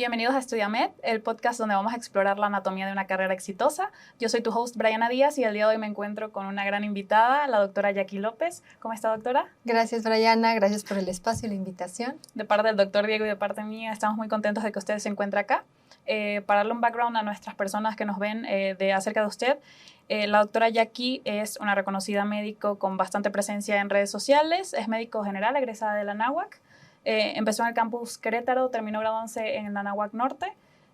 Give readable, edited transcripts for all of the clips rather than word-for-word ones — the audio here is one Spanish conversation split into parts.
Bienvenidos a EstudiaMed, el podcast donde vamos a explorar la anatomía de una carrera exitosa. Yo soy tu host, Brianna Díaz, y el día de hoy me encuentro con una gran invitada, la doctora Jackie López. ¿Cómo está, doctora? Gracias, Brianna. Gracias por el espacio y la invitación. De parte del doctor Diego y de parte mía, estamos muy contentos de que usted se encuentre acá. Para darle un background a nuestras personas que nos ven acerca de usted, la doctora Jackie es una reconocida médico con bastante presencia en redes sociales, es médico general, egresada de la NAWAC. Empezó en el campus Querétaro, terminó graduándose en la NAWAC Norte,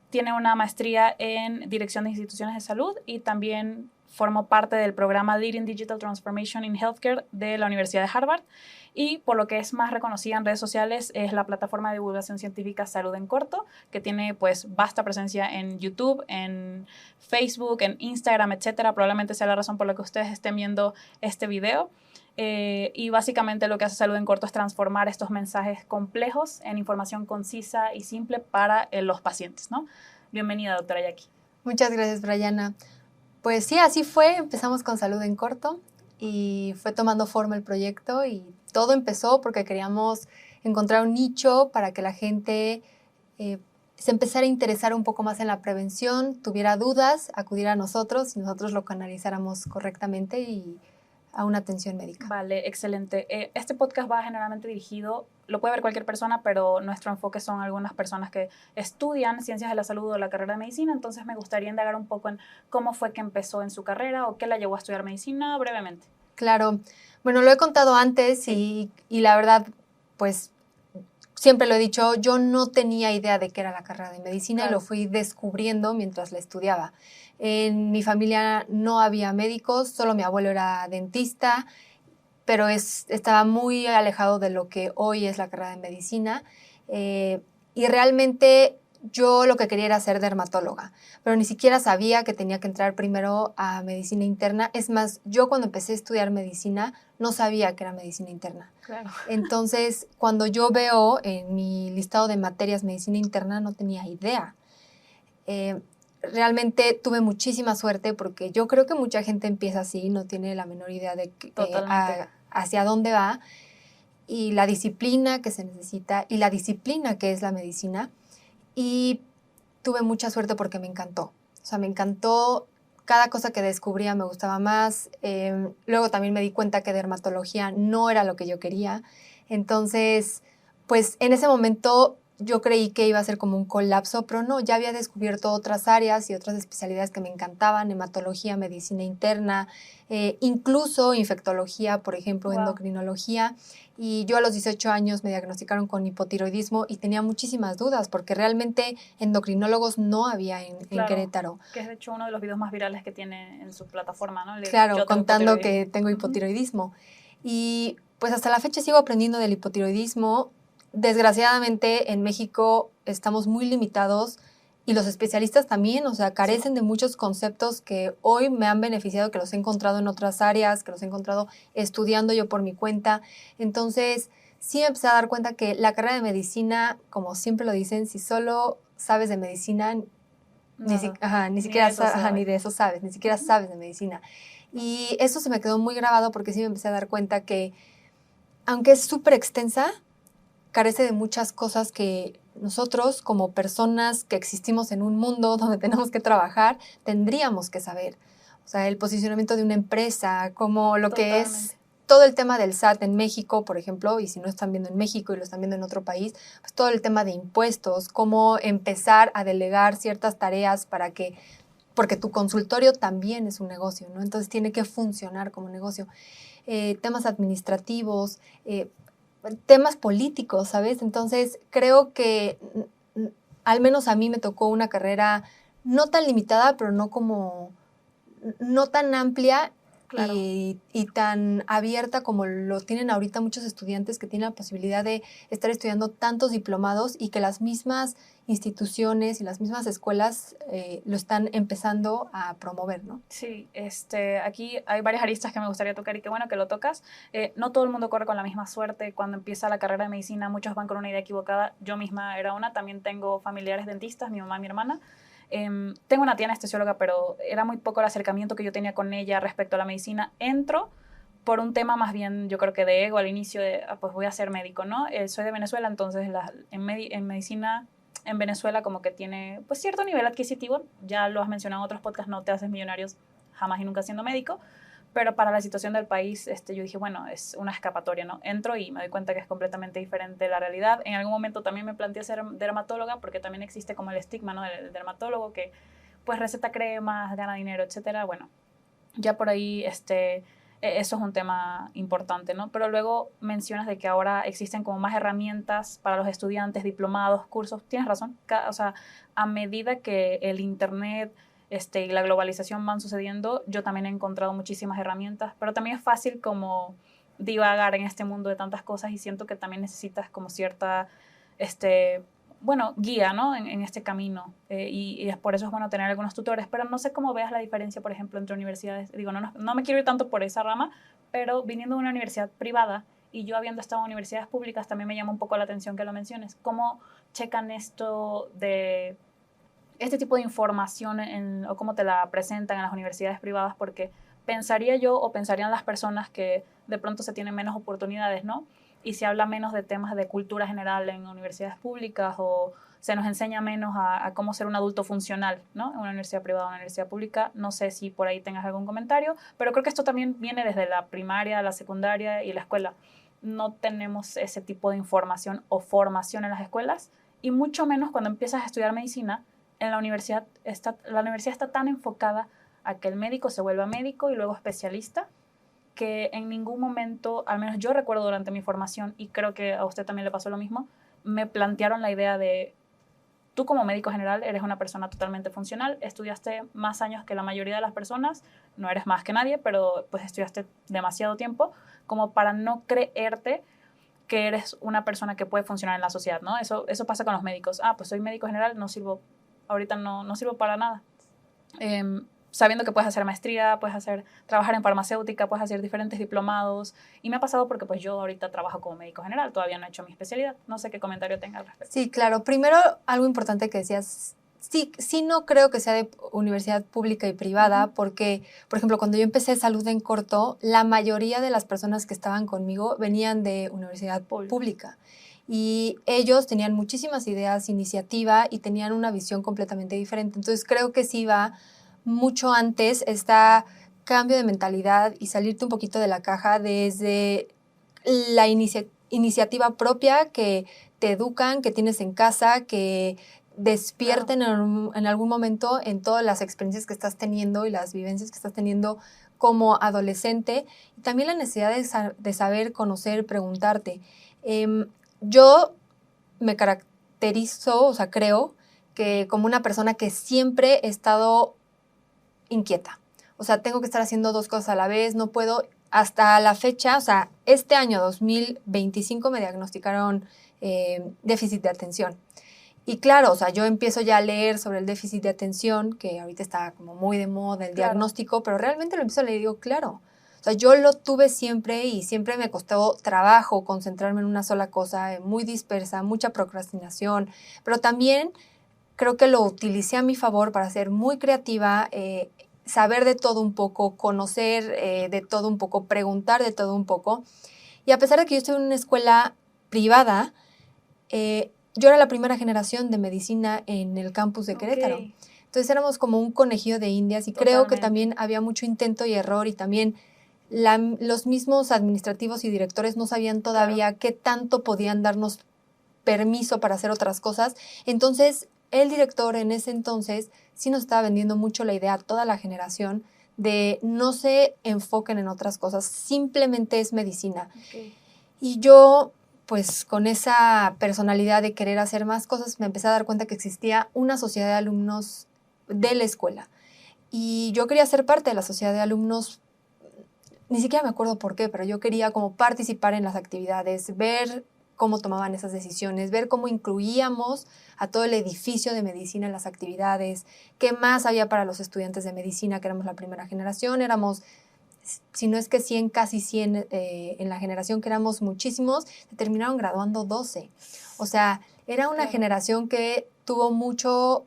tiene una maestría en Dirección de Instituciones de Salud y también formó parte del programa Leading Digital Transformation in Healthcare de la Universidad de Harvard, y por lo que es más reconocida en redes sociales es la plataforma de divulgación científica Salud en Corto, que tiene pues vasta presencia en YouTube, en Facebook, en Instagram, etcétera. Probablemente sea la razón por la que ustedes estén viendo este video. Y básicamente lo que hace Salud en Corto es transformar estos mensajes complejos en información concisa y simple para los pacientes, ¿no? Bienvenida, doctora Jackie. Muchas gracias, Brianna. Pues sí, así fue. Empezamos con Salud en Corto y fue tomando forma el proyecto y todo empezó porque queríamos encontrar un nicho para que la gente se empezara a interesar un poco más en la prevención, tuviera dudas, acudiera a nosotros y nosotros lo canalizáramos correctamente y a una atención médica. Vale, excelente. Este podcast va generalmente dirigido, lo puede ver cualquier persona, pero nuestro enfoque son algunas personas que estudian ciencias de la salud o la carrera de medicina, entonces me gustaría indagar un poco en cómo fue que empezó en su carrera o qué la llevó a estudiar medicina brevemente. Claro, bueno, lo he contado antes y la verdad, pues siempre lo he dicho, yo no tenía idea de qué era la carrera de medicina. Claro. Y lo fui descubriendo mientras la estudiaba. En mi familia no había médicos, solo mi abuelo era dentista, pero estaba muy alejado de lo que hoy es la carrera de medicina. Y realmente yo lo que quería era ser dermatóloga, pero ni siquiera sabía que tenía que entrar primero a medicina interna. Es más, yo cuando empecé a estudiar medicina no sabía que era medicina interna. Claro. Entonces, cuando yo veo en mi listado de materias medicina interna, no tenía idea. Realmente tuve muchísima suerte porque yo creo que mucha gente empieza así, no tiene la menor idea de hacia dónde va, y la disciplina que se necesita y la disciplina que es la medicina. Y tuve mucha suerte porque me encantó. O sea, me encantó. Cada cosa que descubría me gustaba más. Luego también me di cuenta que dermatología no era lo que yo quería. Entonces, pues en ese momento yo creí que iba a ser como un colapso, pero no, ya había descubierto otras áreas y otras especialidades que me encantaban: hematología, medicina interna, incluso infectología, por ejemplo, wow. Endocrinología. Y yo a los 18 años me diagnosticaron con hipotiroidismo y tenía muchísimas dudas porque realmente endocrinólogos no había en Querétaro. Que es de hecho uno de los videos más virales que tiene en su plataforma, ¿no? Claro, contando que tengo hipotiroidismo. Y pues hasta la fecha sigo aprendiendo del hipotiroidismo. Desgraciadamente en México estamos muy limitados y los especialistas también, o sea, carecen de muchos conceptos que hoy me han beneficiado, que los he encontrado en otras áreas, que los he encontrado estudiando yo por mi cuenta. Entonces, sí me empecé a dar cuenta que la carrera de medicina, como siempre lo dicen, si solo sabes de medicina, ni siquiera ni de eso sabes, ni siquiera sabes de medicina. Y eso se me quedó muy grabado porque sí me empecé a dar cuenta que, aunque es súper extensa, carece de muchas cosas que nosotros, como personas que existimos en un mundo donde tenemos que trabajar, tendríamos que saber. O sea, el posicionamiento de una empresa, como lo que es todo el tema del SAT en México, por ejemplo, y si no están viendo en México y lo están viendo en otro país, pues todo el tema de impuestos, cómo empezar a delegar ciertas tareas porque tu consultorio también es un negocio, ¿no? Entonces tiene que funcionar como negocio. Temas administrativos, temas políticos, ¿sabes? Entonces, creo que al menos a mí me tocó una carrera no tan limitada, pero no tan amplia. Claro. Y tan abierta como lo tienen ahorita muchos estudiantes que tienen la posibilidad de estar estudiando tantos diplomados y que las mismas instituciones y las mismas escuelas lo están empezando a promover, ¿no? Sí, aquí hay varias aristas que me gustaría tocar y qué bueno que lo tocas. No todo el mundo corre con la misma suerte. Cuando empieza la carrera de medicina, muchos van con una idea equivocada. Yo misma era una, también tengo familiares dentistas, mi mamá y mi hermana. Tengo una tía anestesióloga, pero era muy poco el acercamiento que yo tenía con ella respecto a la medicina. Entro por un tema más bien, yo creo que de ego al inicio, pues voy a ser médico, ¿no? Soy de Venezuela, entonces en medicina en Venezuela como que tiene pues cierto nivel adquisitivo, ya lo has mencionado en otros podcasts, no te haces millonarios jamás y nunca siendo médico, pero para la situación del país yo dije, bueno, es una escapatoria, ¿no? Entro y me doy cuenta que es completamente diferente la realidad. En algún momento también me planteé ser dermatóloga, porque también existe como el estigma, ¿no? Del dermatólogo que pues receta cremas, gana dinero, etcétera. Bueno, ya por ahí eso es un tema importante, ¿no? Pero luego mencionas de que ahora existen como más herramientas para los estudiantes, diplomados, cursos. Tienes razón. O sea, a medida que el internet y la globalización van sucediendo, yo también he encontrado muchísimas herramientas, pero también es fácil como divagar en este mundo de tantas cosas y siento que también necesitas como cierta, bueno, guía, ¿no? En este camino. Y es por eso es bueno tener algunos tutores, pero no sé cómo veas la diferencia, por ejemplo, entre universidades. Digo, no me quiero ir tanto por esa rama, pero viniendo de una universidad privada y yo habiendo estado en universidades públicas, también me llama un poco la atención que lo menciones. ¿Cómo checan esto de este tipo de información o cómo te la presentan en las universidades privadas? Porque pensaría yo o pensarían las personas que de pronto se tienen menos oportunidades, ¿no? Y se habla menos de temas de cultura general en universidades públicas o se nos enseña menos a cómo ser un adulto funcional, ¿no? En una universidad privada o una universidad pública. No sé si por ahí tengas algún comentario, pero creo que esto también viene desde la primaria, la secundaria y la escuela. No tenemos ese tipo de información o formación en las escuelas y mucho menos cuando empiezas a estudiar medicina. En la universidad está tan enfocada a que el médico se vuelva médico y luego especialista, que en ningún momento, al menos yo recuerdo durante mi formación, y creo que a usted también le pasó lo mismo, me plantearon la idea de, tú como médico general eres una persona totalmente funcional, estudiaste más años que la mayoría de las personas, no eres más que nadie, pero pues estudiaste demasiado tiempo como para no creerte que eres una persona que puede funcionar en la sociedad, ¿no? Eso pasa con los médicos. Pues soy médico general, no sirvo, ahorita no sirvo para nada. Sabiendo que puedes hacer maestría, trabajar en farmacéutica, puedes hacer diferentes diplomados. Y me ha pasado porque pues yo ahorita trabajo como médico general, todavía no he hecho mi especialidad. No sé qué comentario tenga al respecto. Sí, claro. Primero, algo importante que decías, sí no creo que sea de universidad pública y privada, porque, por ejemplo, cuando yo empecé salud en corto, la mayoría de las personas que estaban conmigo venían de universidad pública. Y ellos tenían muchísimas ideas, iniciativa y tenían una visión completamente diferente. Entonces, creo que sí va mucho antes este cambio de mentalidad y salirte un poquito de la caja desde la iniciativa propia que te educan, que tienes en casa, que despierten en algún momento en todas las experiencias que estás teniendo y las vivencias que estás teniendo como adolescente. Y también la necesidad de saber, conocer, preguntarte. Yo me caracterizo, o sea, creo que como una persona que siempre he estado inquieta. O sea, tengo que estar haciendo dos cosas a la vez, no puedo. Hasta la fecha, o sea, este año 2025 me diagnosticaron déficit de atención. Y claro, o sea, yo empiezo ya a leer sobre el déficit de atención, que ahorita está como muy de moda el diagnóstico, pero realmente lo empiezo a leer y digo, claro. O sea, yo lo tuve siempre y siempre me costó trabajo concentrarme en una sola cosa, muy dispersa, mucha procrastinación, pero también creo que lo utilicé a mi favor para ser muy creativa, saber de todo un poco, conocer de todo un poco, preguntar de todo un poco. Y a pesar de que yo estoy en una escuela privada, yo era la primera generación de medicina en el campus de Querétaro. Entonces éramos como un conejillo de indias y creo que también había mucho intento y error y también los mismos administrativos y directores no sabían todavía qué tanto podían darnos permiso para hacer otras cosas. Entonces, el director en ese entonces sí nos estaba vendiendo mucho la idea a toda la generación de no se enfoquen en otras cosas, simplemente es medicina. Y yo, pues con esa personalidad de querer hacer más cosas, me empecé a dar cuenta que existía una sociedad de alumnos de la escuela. Y yo quería ser parte de la sociedad de alumnos, ni siquiera me acuerdo por qué, pero yo quería como participar en las actividades, ver cómo tomaban esas decisiones, ver cómo incluíamos a todo el edificio de medicina en las actividades, qué más había para los estudiantes de medicina, que éramos la primera generación, éramos, si no es que 100, casi 100 en la generación, que éramos muchísimos, se terminaron graduando 12. O sea, era una generación que tuvo mucho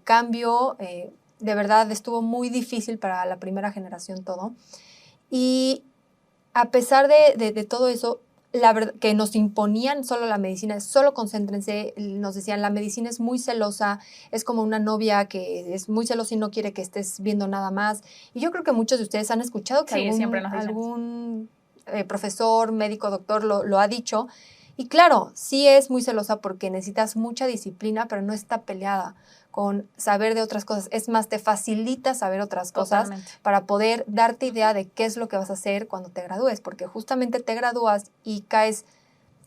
cambio, de verdad estuvo muy difícil para la primera generación todo. Y a pesar de todo eso, que nos imponían solo la medicina, solo concéntrense, nos decían, la medicina es muy celosa, es como una novia que es muy celosa y no quiere que estés viendo nada más. Y yo creo que muchos de ustedes han escuchado que algún profesor, médico, doctor lo ha dicho. Y claro, sí es muy celosa porque necesitas mucha disciplina, pero no está peleada con saber de otras cosas. Es más, te facilita saber otras cosas para poder darte idea de qué es lo que vas a hacer cuando te gradúes, porque justamente te gradúas y caes,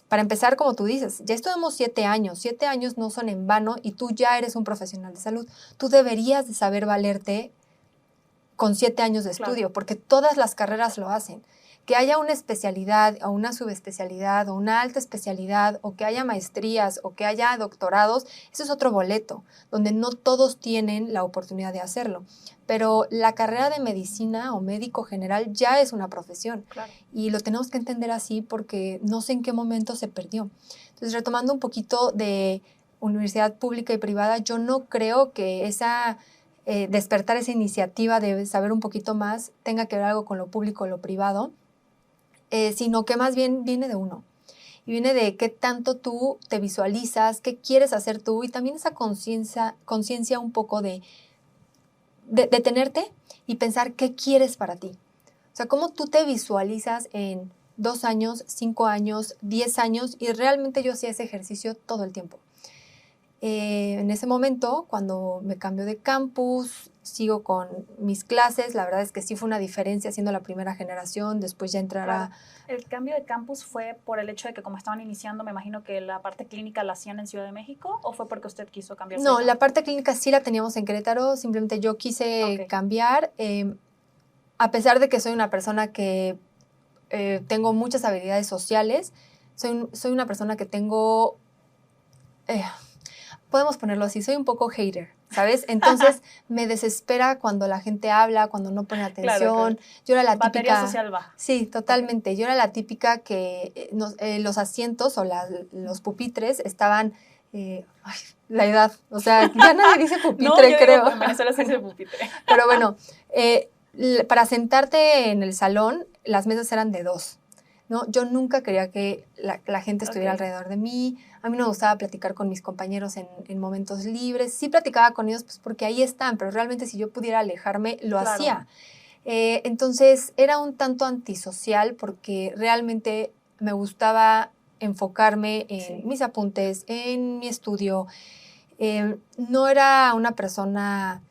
para empezar, como tú dices, ya estudiamos 7 años, 7 años no son en vano y tú ya eres un profesional de salud. Tú deberías de saber valerte con 7 años de estudio, porque todas las carreras lo hacen. Que haya una especialidad o una subespecialidad o una alta especialidad o que haya maestrías o que haya doctorados, eso es otro boleto, donde no todos tienen la oportunidad de hacerlo. Pero la carrera de medicina o médico general ya es una profesión. Claro. Y lo tenemos que entender así porque no sé en qué momento se perdió. Entonces, retomando un poquito de universidad pública y privada, yo no creo que despertar esa iniciativa de saber un poquito más tenga que ver algo con lo público o lo privado. Sino que más bien viene de uno. Y viene de qué tanto tú te visualizas, qué quieres hacer tú y también esa conciencia un poco de detenerte y pensar qué quieres para ti. O sea, cómo tú te visualizas en 2 años, 5 años, 10 años y realmente yo hacía ese ejercicio todo el tiempo. En ese momento, cuando me cambio de campus, sigo con mis clases, la verdad es que sí fue una diferencia siendo la primera generación, después ya entrará... Claro. ¿El cambio de campus fue por el hecho de que como estaban iniciando, me imagino que la parte clínica la hacían en Ciudad de México o fue porque usted quiso cambiarse? No, la parte clínica sí la teníamos en Querétaro, simplemente yo quise cambiar, a pesar de que soy una persona que tengo muchas habilidades sociales, soy una persona que tengo... podemos ponerlo así, soy un poco hater, ¿sabes? Entonces me desespera cuando la gente habla, cuando no pone atención. Claro. Yo era la Batería típica... social baja. Sí, totalmente. Yo era la típica que los asientos o los pupitres estaban... la edad, o sea, ya nadie dice pupitre, no, yo creo. Digo, en Venezuela se dice pupitre. Pero bueno, para sentarte en el salón, las mesas eran de 2. ¿No? Yo nunca quería que la gente estuviera alrededor de mí. A mí no me gustaba platicar con mis compañeros en momentos libres. Sí platicaba con ellos pues, porque ahí están, pero realmente si yo pudiera alejarme, lo hacía. Entonces era un tanto antisocial porque realmente me gustaba enfocarme en mis apuntes, en mi estudio. No era una persona...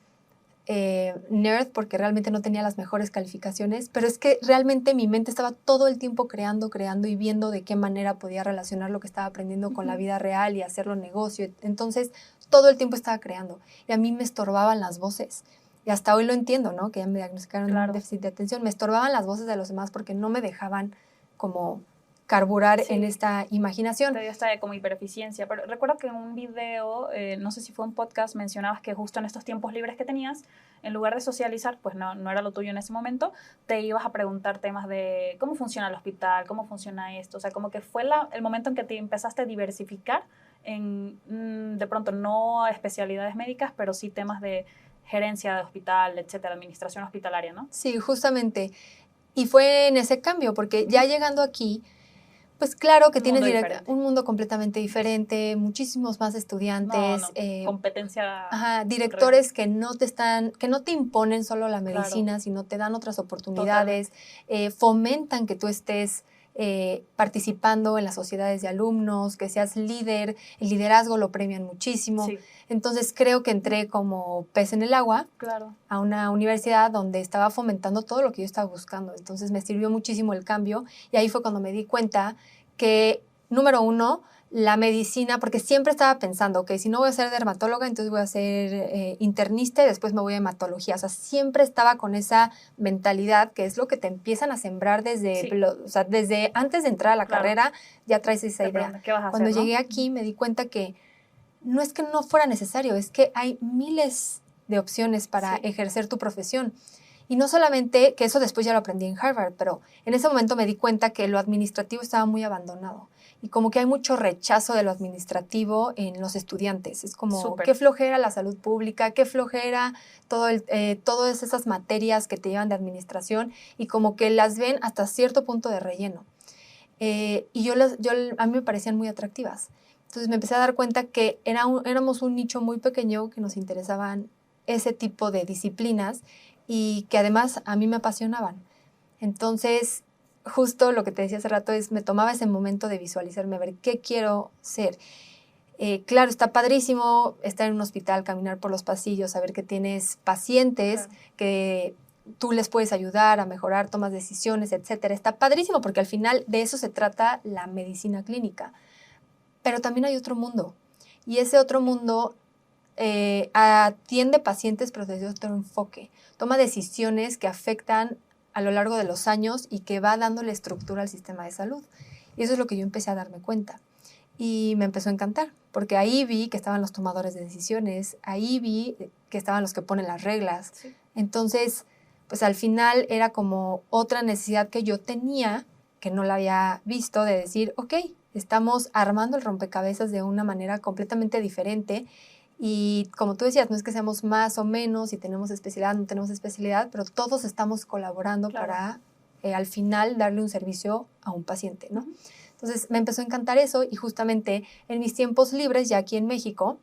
nerd porque realmente no tenía las mejores calificaciones, pero es que realmente mi mente estaba todo el tiempo creando y viendo de qué manera podía relacionar lo que estaba aprendiendo con la vida real y hacerlo negocio. Entonces, todo el tiempo estaba creando y a mí me estorbaban las voces. Y hasta hoy lo entiendo, ¿no? Que ya me diagnosticaron un déficit de atención. Me estorbaban las voces de los demás porque no me dejaban como carburar en esta imaginación. Te dio esta como hipereficiencia. Pero recuerdo que en un video, no sé si fue un podcast, mencionabas que justo en estos tiempos libres que tenías, en lugar de socializar, pues no era lo tuyo en ese momento, te ibas a preguntar temas de cómo funciona el hospital, cómo funciona esto. O sea, como que fue el momento en que te empezaste a diversificar en, de pronto, no especialidades médicas, pero sí temas de gerencia de hospital, etcétera, administración hospitalaria, ¿no? Sí, justamente. Y fue en ese cambio, porque ya llegando aquí, pues claro que tienes un mundo completamente diferente, muchísimos más estudiantes. Competencia. Directores que no te imponen solo la medicina, sino te dan otras oportunidades, fomentan que tú estés participando en las sociedades de alumnos, que seas líder, el liderazgo lo premian muchísimo. Sí. Entonces creo que entré como pez en el agua a una universidad donde estaba fomentando todo lo que yo estaba buscando. Entonces me sirvió muchísimo el cambio y ahí fue cuando me di cuenta que, número 1, la medicina, porque siempre estaba pensando, ok, si no voy a ser dermatóloga, entonces voy a ser internista y después me voy a hematología. O sea, siempre estaba con esa mentalidad que es lo que te empiezan a sembrar desde antes de entrar a la carrera, ya traes esa idea. ¿Qué vas a Cuando hacer, llegué aquí me di cuenta que no es que no fuera necesario, es que hay miles de opciones para ejercer tu profesión. Y no solamente, que eso después ya lo aprendí en Harvard, pero en ese momento me di cuenta que lo administrativo estaba muy abandonado. Y como que hay mucho rechazo de lo administrativo en los estudiantes. Es como, qué flojera la salud pública, qué flojera todas esas materias que te llevan de administración y como que las ven hasta cierto punto de relleno. y a mí me parecían muy atractivas. Entonces me empecé a dar cuenta que éramos un nicho muy pequeño que nos interesaban ese tipo de disciplinas y que además a mí me apasionaban. Entonces, justo lo que te decía hace rato es, me tomaba ese momento de visualizarme, a ver qué quiero ser. Claro, está padrísimo estar en un hospital, caminar por los pasillos, saber que tienes pacientes, claro, que tú les puedes ayudar a mejorar, tomas decisiones, etcétera. Está padrísimo porque al final de eso se trata la medicina clínica. Pero también hay otro mundo. Y ese otro mundo atiende pacientes, pero desde otro enfoque. Toma decisiones que afectan a lo largo de los años y que va dándole estructura al sistema de salud. Y eso es lo que yo empecé a darme cuenta. Y me empezó a encantar, porque ahí vi que estaban los tomadores de decisiones, ahí vi que estaban los que ponen las reglas. Sí. Entonces, pues al final era como otra necesidad que yo tenía, que no la había visto, de decir, ok, estamos armando el rompecabezas de una manera completamente diferente. Y como tú decías, no es que seamos más o menos, si tenemos especialidad, no tenemos especialidad, pero todos estamos colaborando, claro, para al final darle un servicio a un paciente, ¿no? Entonces me empezó a encantar eso y justamente en mis tiempos libres, ya aquí en México,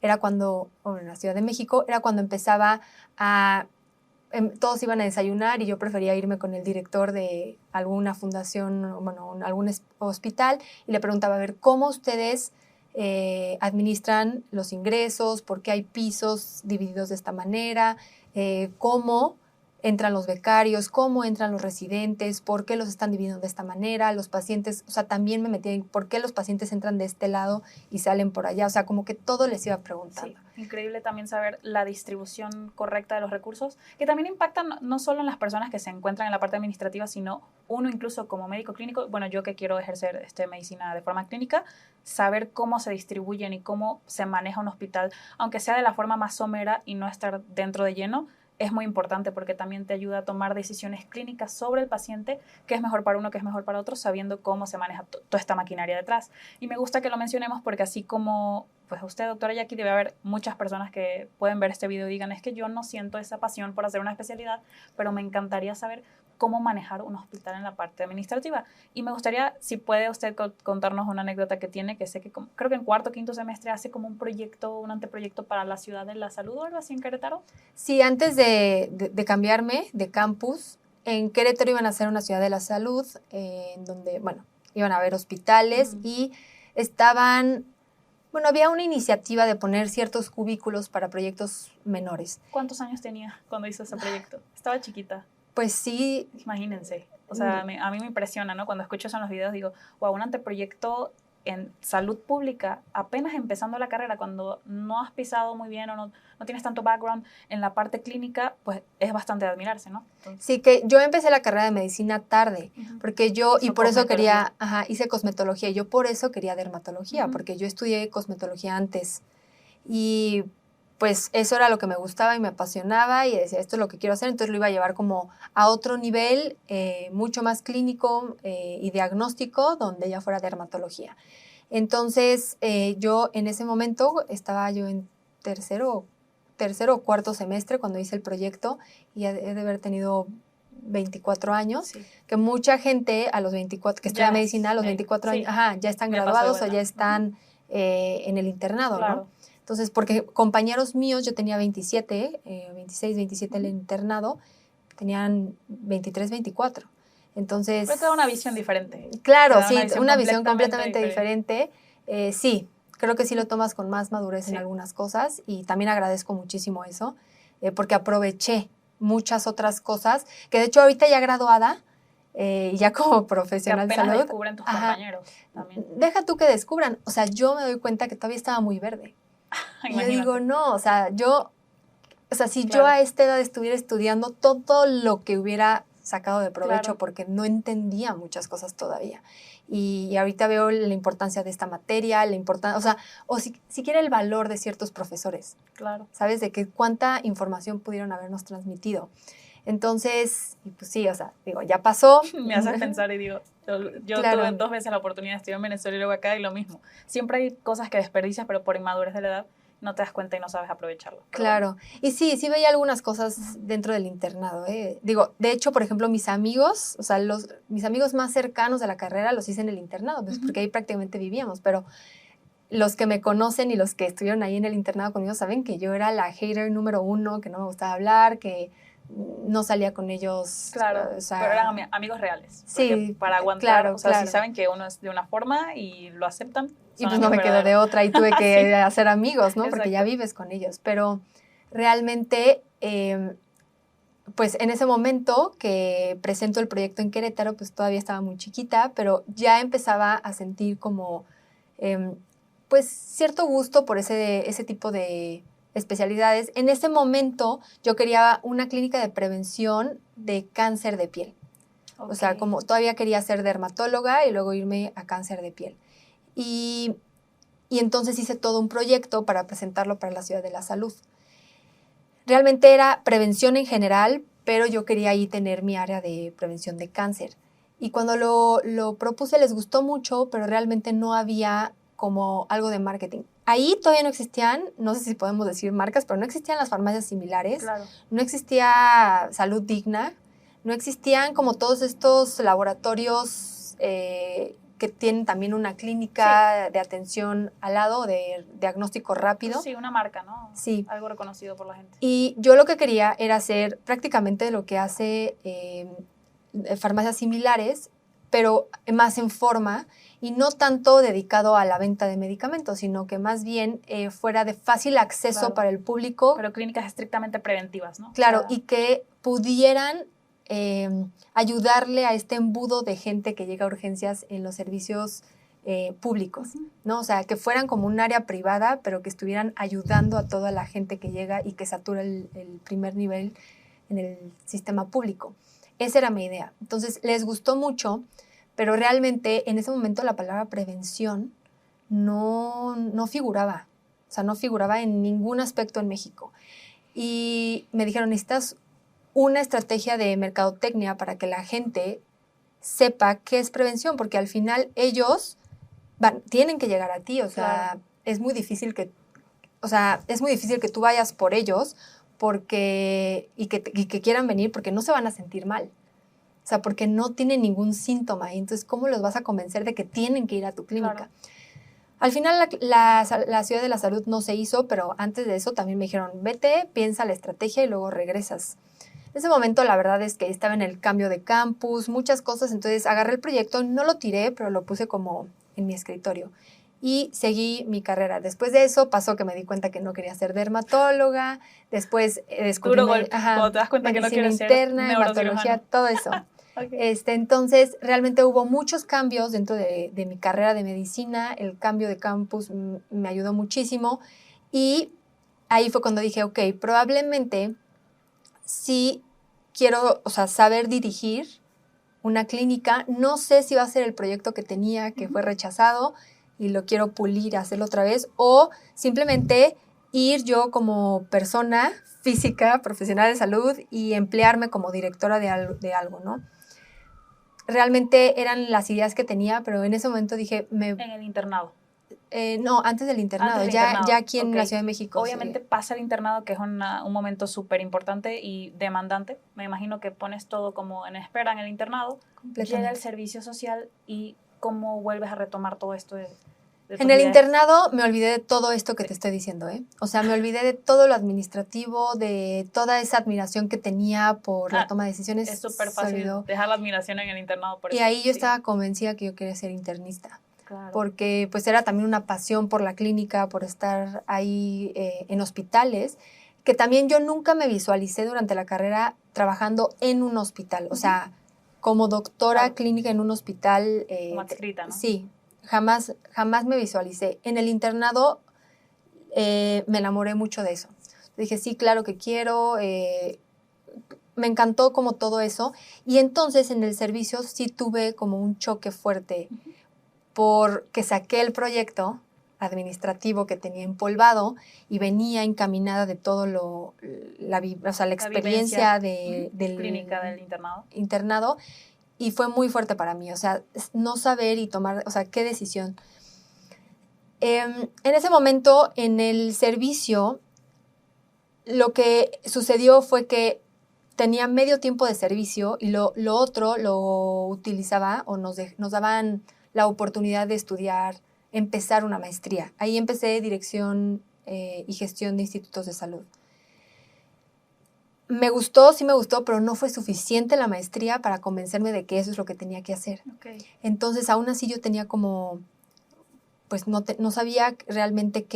era cuando, o en la Ciudad de México, era cuando empezaba todos iban a desayunar y yo prefería irme con el director de alguna fundación, bueno, algún hospital, y le preguntaba, a ver, ¿cómo ustedes administran los ingresos? ¿Por qué hay pisos divididos de esta manera? ¿Cómo entran los becarios? ¿Cómo entran los residentes? ¿Por qué los están dividiendo de esta manera? Los pacientes, o sea, también me metí en por qué los pacientes entran de este lado y salen por allá. O sea, como que todo les iba preguntando. Sí, increíble también saber la distribución correcta de los recursos, que también impactan no solo en las personas que se encuentran en la parte administrativa, sino uno incluso como médico clínico, bueno, yo que quiero ejercer medicina de forma clínica, saber cómo se distribuyen y cómo se maneja un hospital, aunque sea de la forma más somera y no estar dentro de lleno, es muy importante porque también te ayuda a tomar decisiones clínicas sobre el paciente, qué es mejor para uno, qué es mejor para otro, sabiendo cómo se maneja toda esta maquinaria detrás. Y me gusta que lo mencionemos porque así como pues usted, doctora Jackie, debe haber muchas personas que pueden ver este video y digan, es que yo no siento esa pasión por hacer una especialidad, pero me encantaría saber cómo manejar un hospital en la parte administrativa. Y me gustaría, si puede usted contarnos una anécdota que tiene, que sé que creo que en cuarto o quinto semestre hace como un proyecto, un anteproyecto para la ciudad de la salud o algo así en Querétaro. Sí, antes de cambiarme de campus, en Querétaro iban a hacer una ciudad de la salud, en donde, bueno, iban a haber hospitales y estaban... Bueno, había una iniciativa de poner ciertos cubículos para proyectos menores. ¿Cuántos años tenía cuando hizo ese proyecto? Estaba chiquita. Pues sí. Imagínense. O sea, a mí me impresiona, ¿no? Cuando escucho eso en los videos digo, wow, un anteproyecto en salud pública, apenas empezando la carrera, cuando no has pisado muy bien o no tienes tanto background en la parte clínica, pues es bastante de admirarse, ¿no? Entonces, sí, que yo empecé la carrera de medicina tarde, porque yo, y por eso quería, hice cosmetología, y yo por eso quería dermatología, porque yo estudié cosmetología antes, y pues eso era lo que me gustaba y me apasionaba, y decía, esto es lo que quiero hacer, entonces lo iba a llevar como a otro nivel, mucho más clínico y diagnóstico, donde ya fuera dermatología. Entonces, yo en ese momento estaba yo en tercero o cuarto semestre cuando hice el proyecto y he de haber tenido 24 años, sí, que mucha gente a los 24, que estudia medicina a los 24 años, ya están graduados o ya están en el internado, claro, ¿no? Entonces, porque compañeros míos, yo tenía 27, 26, 27 en el internado, tenían 23, 24. Entonces... Pero te da una visión diferente. Claro, sí, una visión completamente diferente. Sí, creo que sí lo tomas con más madurez en algunas cosas y también agradezco muchísimo eso, porque aproveché muchas otras cosas, que de hecho ahorita ya graduada, ya como profesional de salud. Que descubren tus compañeros también. Deja tú que descubran, o sea, yo me doy cuenta que todavía estaba muy verde. Y yo digo, no, o sea, si yo a esta edad estuviera estudiando todo lo que hubiera sacado de provecho, porque no entendía muchas cosas todavía. Y ahorita veo la importancia de esta materia, o siquiera el valor de ciertos profesores. Claro. ¿Sabes? De que cuánta información pudieron habernos transmitido. Entonces, y pues sí, o sea, digo, ya pasó. Me haces pensar y digo, yo tuve 2 veces la oportunidad de estudiar en Venezuela y luego acá y lo mismo. Siempre hay cosas que desperdicias, pero por inmadurez de la edad. no te das cuenta y no sabes aprovecharlo. Claro. Y sí veía algunas cosas dentro del internado. Digo, de hecho, por ejemplo, mis amigos, o sea, mis amigos más cercanos de la carrera los hice en el internado, pues, porque ahí prácticamente vivíamos, pero los que me conocen y los que estuvieron ahí en el internado conmigo saben que yo era la hater número 1, que no me gustaba hablar, que no salía con ellos. Claro, o sea, pero eran amigos reales. Sí, para aguantar, claro, o sea, claro. si saben que uno es de una forma y lo aceptan. Y pues no me quedó de otra y tuve que hacer amigos, ¿no? Exacto. Porque ya vives con ellos. Pero realmente, pues en ese momento que presento el proyecto en Querétaro, pues todavía estaba muy chiquita, pero ya empezaba a sentir como, pues cierto gusto por ese tipo de especialidades. En ese momento yo quería una clínica de prevención de cáncer de piel. Okay. O sea, como todavía quería ser dermatóloga y luego irme a cáncer de piel. Y entonces hice todo un proyecto para presentarlo para la Ciudad de la Salud. Realmente era prevención en general, pero yo quería ahí tener mi área de prevención de cáncer. Y cuando lo propuse les gustó mucho, pero realmente no había como algo de marketing. Ahí todavía no existían, no sé si podemos decir marcas, pero no existían las farmacias similares, claro. No existía Salud Digna, no existían como todos estos laboratorios que tienen también una clínica de atención al lado, de diagnóstico rápido. Sí, una marca, ¿no? Sí. Algo reconocido por la gente. Y yo lo que quería era hacer prácticamente lo que hace farmacias similares, pero más en forma y no tanto dedicado a la venta de medicamentos, sino que más bien fuera de fácil acceso claro. Para el público. Pero clínicas estrictamente preventivas, ¿no? Claro, o sea, y que pudieran ayudarle a este embudo de gente que llega a urgencias en los servicios públicos, ¿no? O sea, que fueran como un área privada, pero que estuvieran ayudando a toda la gente que llega y que satura el primer nivel en el sistema público. Esa era mi idea. Entonces, les gustó mucho, pero realmente en ese momento la palabra prevención no figuraba. O sea, no figuraba en ningún aspecto en México. Y me dijeron, necesitas una estrategia de mercadotecnia para que la gente sepa qué es prevención, porque al final ellos tienen que llegar a ti, o sea, claro. es muy difícil que tú vayas por ellos y que quieran venir porque no se van a sentir mal, o sea, porque no tienen ningún síntoma, y entonces, ¿cómo los vas a convencer de que tienen que ir a tu clínica? Claro. Al final la Ciudad de la Salud no se hizo, pero antes de eso también me dijeron, vete, piensa la estrategia y luego regresas. En ese momento la verdad es que estaba en el cambio de campus, muchas cosas, entonces agarré el proyecto, no lo tiré, pero lo puse como en mi escritorio y seguí mi carrera. Después de eso pasó que me di cuenta que no quería ser dermatóloga, después descubrí cuando te das cuenta que no quieres ser interna, hematología, todo eso. Okay. Entonces, realmente hubo muchos cambios dentro de mi carrera de medicina, el cambio de campus me ayudó muchísimo y ahí fue cuando dije, ok, probablemente sí quiero, o sea, saber dirigir una clínica, no sé si va a ser el proyecto que tenía, que fue rechazado y lo quiero pulir, hacerlo otra vez, o simplemente ir yo como persona física, profesional de salud y emplearme como directora de algo, ¿no? Realmente eran las ideas que tenía, pero en ese momento dije... En el internado. No, antes del internado, ya aquí en la Ciudad de México. Obviamente pasa el internado, que es un momento súper importante y demandante. Me imagino que pones todo como en espera en el internado. Llega el servicio social y ¿cómo vuelves a retomar todo esto de en el internado me olvidé de todo esto que te estoy diciendo, ¿eh? O sea, me olvidé de todo lo administrativo, de toda esa admiración que tenía por la toma de decisiones. Es súper fácil dejar la admiración en el internado. Por y eso, ahí yo estaba convencida que yo quería ser internista. Claro. Porque pues era también una pasión por la clínica, por estar ahí en hospitales, que también yo nunca me visualicé durante la carrera trabajando en un hospital, o sea, como doctora clínica en un hospital. Como adscrita, ¿no? Sí, jamás me visualicé. En el internado me enamoré mucho de eso. Dije, sí, claro que quiero, me encantó como todo eso, y entonces en el servicio sí tuve como un choque fuerte, porque saqué el proyecto administrativo que tenía empolvado y venía encaminada de todo la experiencia del clínica del internado, y fue muy fuerte para mí, o sea, no saber y tomar, o sea, qué decisión. En ese momento, en el servicio, lo que sucedió fue que tenía medio tiempo de servicio y lo otro lo utilizaba o nos daban la oportunidad de estudiar, empezar una maestría. Ahí empecé dirección y gestión de institutos de salud. Sí me gustó, pero no fue suficiente la maestría para convencerme de que eso es lo que tenía que hacer. Okay. Entonces, aún así yo tenía como, pues no sabía realmente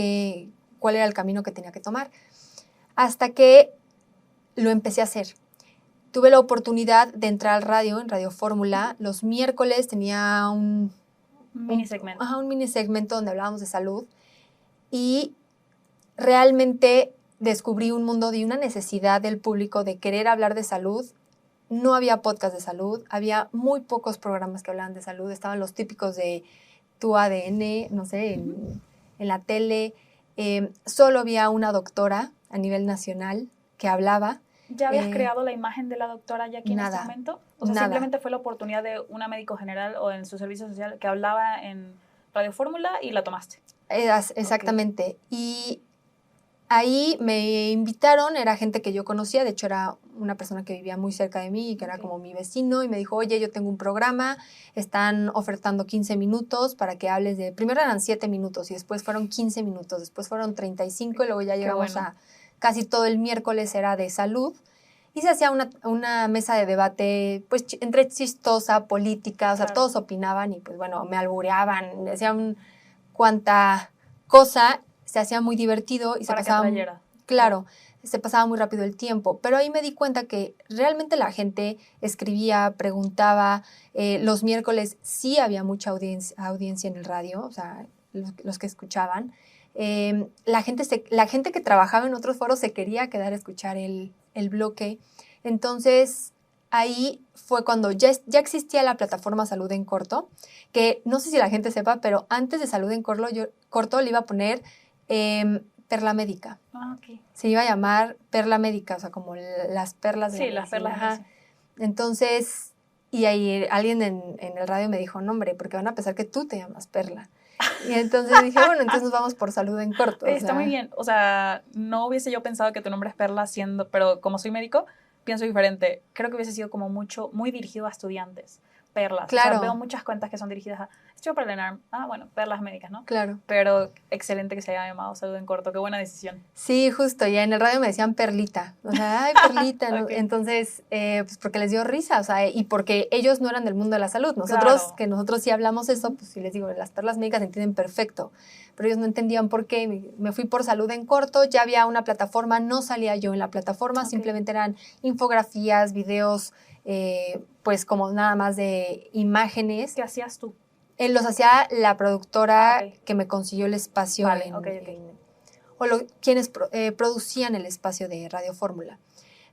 cuál era el camino que tenía que tomar. Hasta que lo empecé a hacer. Tuve la oportunidad de entrar al radio, en Radio Fórmula. Los miércoles tenía un mini segmento. Un mini segmento donde hablábamos de salud. Y realmente descubrí un mundo de una necesidad del público de querer hablar de salud. No había podcast de salud, había muy pocos programas que hablaban de salud. Estaban los típicos de Tu ADN, no sé, en la tele. Solo había una doctora a nivel nacional que hablaba. ¿Ya habías creado la imagen de la doctora Jackie en ese momento? O sea, nada. simplemente fue la oportunidad de una médico general o en su servicio social que hablaba en Radio Fórmula y la tomaste. Exactamente. Okay. Y ahí me invitaron, era gente que yo conocía, de hecho era una persona que vivía muy cerca de mí y que era como mi vecino, y me dijo, oye, yo tengo un programa, están ofertando 15 minutos para que hables de... Primero eran 7 minutos y después fueron 15 minutos, después fueron 35 y luego ya llegamos a... Casi todo el miércoles era de salud y se hacía una mesa de debate, pues entre chistosa, política, o sea, todos opinaban y pues bueno, me albureaban, decían cuánta cosa, se hacía muy divertido y se pasaba... Claro, se pasaba muy rápido el tiempo, pero ahí me di cuenta que realmente la gente escribía, preguntaba, los miércoles sí había mucha audiencia en el radio, o sea, los que escuchaban. La gente que trabajaba en otros foros se quería quedar a escuchar el bloque. Entonces, ahí fue cuando ya existía la plataforma Salud en Corto, que no sé si la gente sepa, pero antes de Salud en Corto le iba a poner Perla Médica. Okay. Se iba a llamar Perla Médica, o sea, como las perlas de la medicina. Sí, las perlas. Entonces, y ahí alguien en el radio me dijo, no, hombre, porque van a pensar que tú te llamas Perla. Y entonces dije, bueno, entonces nos vamos por Salud en Corto. Está muy bien. O sea, no hubiese yo pensado que tu nombre es Perla pero como soy médico, pienso diferente. Creo que hubiese sido como muy dirigido a estudiantes. Perlas. Claro. O sea, veo muchas cuentas que son dirigidas a... Estudio para el ENARM. Bueno, perlas médicas, ¿no? Claro. Pero excelente que se haya llamado Salud en Corto. Qué buena decisión. Sí, justo. Ya en el radio me decían Perlita. O sea, ay, Perlita. ¿No? Okay. Entonces, pues porque les dio risa. O sea, y porque ellos no eran del mundo de la salud. Nosotros sí hablamos eso, pues sí les digo, las perlas médicas entienden perfecto. Pero ellos no entendían por qué. Me fui por Salud en Corto. Ya había una plataforma. No salía yo en la plataforma. Okay. Simplemente eran infografías, videos, pues como nada más de imágenes. ¿Qué hacías tú? Los hacía la productora que me consiguió el espacio. Vale, quienes producían el espacio de Radio Fórmula.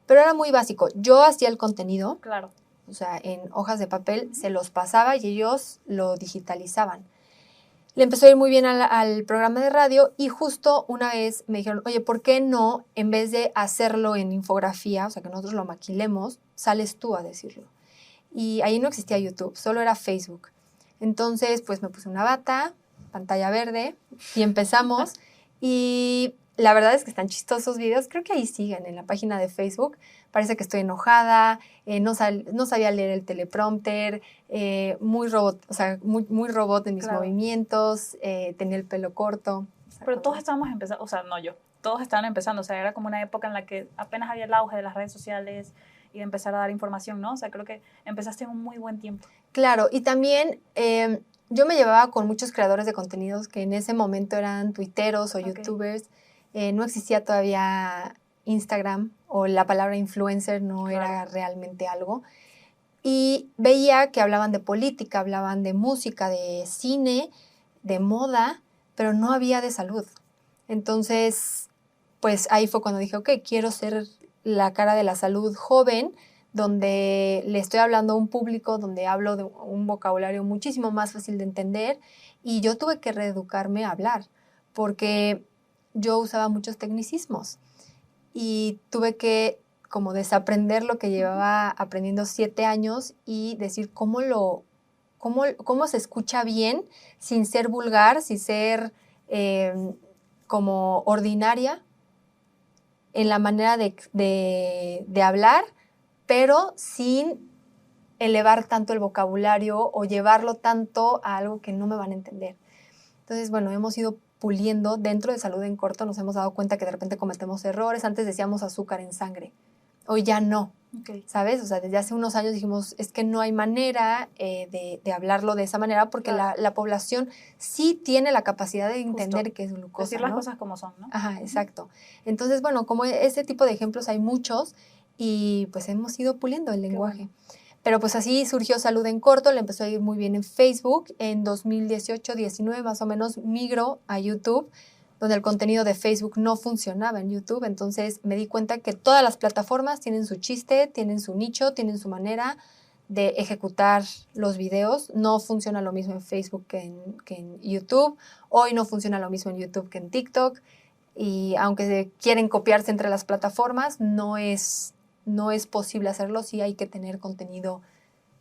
Pero era muy básico. Yo hacía el contenido. Claro. O sea, en hojas de papel se los pasaba y ellos lo digitalizaban. Le empezó a ir muy bien al programa de radio y justo una vez me dijeron, oye, ¿por qué no, en vez de hacerlo en infografía, o sea, que nosotros lo maquilemos, sales tú a decirlo? Y ahí no existía YouTube, solo era Facebook. Entonces, pues me puse una bata, pantalla verde y empezamos. Y la verdad es que están chistosos videos. Creo que ahí siguen en la página de Facebook. Parece que estoy enojada, no sabía leer el teleprompter, muy robot, o sea, muy robot en mis movimientos, tenía el pelo corto. Pero todos estábamos empezando, o sea, no yo, todos estaban empezando. O sea, era como una época en la que apenas había el auge de las redes sociales y de empezar a dar información, ¿no? O sea, creo que empezaste en un muy buen tiempo. Claro, y también yo me llevaba con muchos creadores de contenidos que en ese momento eran tuiteros o youtubers. No existía todavía Instagram o la palabra influencer no era realmente algo. Y veía que hablaban de política, hablaban de música, de cine, de moda, pero no había de salud. Entonces, pues ahí fue cuando dije, ok, quiero ser la cara de la salud joven, donde le estoy hablando a un público, donde hablo de un vocabulario muchísimo más fácil de entender, y yo tuve que reeducarme a hablar, porque yo usaba muchos tecnicismos, y tuve que como desaprender lo que llevaba aprendiendo 7 años y decir cómo se escucha bien, sin ser vulgar, sin ser como ordinaria en la manera de hablar, pero sin elevar tanto el vocabulario o llevarlo tanto a algo que no me van a entender. Entonces, bueno, hemos ido puliendo. Dentro de Salud en Corto nos hemos dado cuenta que de repente cometemos errores. Antes decíamos azúcar en sangre, hoy ya no. Okay. ¿Sabes? O sea, desde hace unos años dijimos, es que no hay manera de hablarlo de esa manera porque claro. la población sí tiene la capacidad de entender Justo. que es glucosa, decir las ¿no? cosas como son, ¿no? Ajá, exacto. Entonces, bueno, como ese tipo de ejemplos hay muchos y pues hemos ido puliendo el lenguaje. Bueno. Pero pues así surgió Salud en Corto, le empezó a ir muy bien en Facebook. En 2018-19 más o menos migró a YouTube, donde el contenido de Facebook no funcionaba en YouTube. Entonces me di cuenta que todas las plataformas tienen su chiste, tienen su nicho, tienen su manera de ejecutar los videos. No funciona lo mismo en Facebook que en YouTube. Hoy no funciona lo mismo en YouTube que en TikTok. Y aunque quieren copiarse entre las plataformas, no es posible hacerlo, sí hay que tener contenido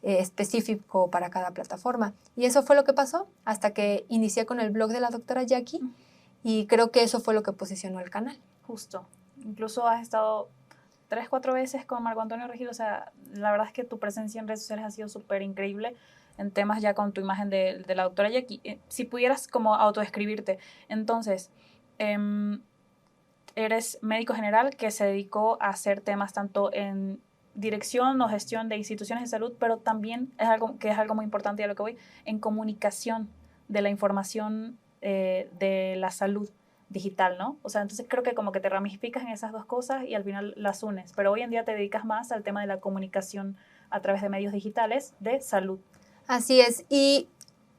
específico para cada plataforma. Y eso fue lo que pasó hasta que inicié con el blog de la doctora Jackie y creo que eso fue lo que posicionó el canal. Justo. Incluso has estado 3-4 veces con Marco Antonio Regil, o sea, la verdad es que tu presencia en redes sociales ha sido súper increíble en temas ya con tu imagen de la doctora Jackie. Si pudieras como autodescribirte, entonces, eres médico general que se dedicó a hacer temas tanto en dirección o gestión de instituciones de salud, pero también es algo muy importante y a lo que voy, en comunicación de la información de la salud digital, ¿no? O sea, entonces creo que como que te ramificas en esas dos cosas y al final las unes, pero hoy en día te dedicas más al tema de la comunicación a través de medios digitales de salud. Así es, y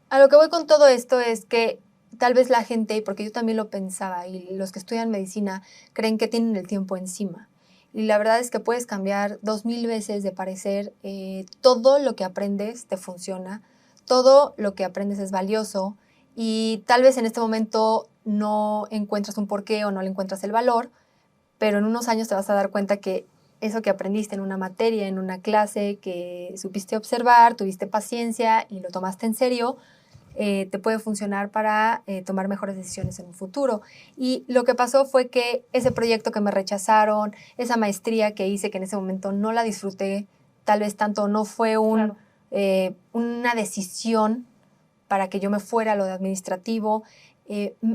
a lo que voy con todo esto es que tal vez la gente, porque yo también lo pensaba, y los que estudian medicina creen que tienen el tiempo encima. Y la verdad es que puedes cambiar 2000 veces de parecer. Todo lo que aprendes te funciona, todo lo que aprendes es valioso y tal vez en este momento no encuentras un porqué o no le encuentras el valor, pero en unos años te vas a dar cuenta que eso que aprendiste en una materia, en una clase, que supiste observar, tuviste paciencia y lo tomaste en serio, te puede funcionar para tomar mejores decisiones en un futuro. Y lo que pasó fue que ese proyecto que me rechazaron, esa maestría que hice, que en ese momento no la disfruté, tal vez tanto no fue Claro. una decisión para que yo me fuera a lo de administrativo,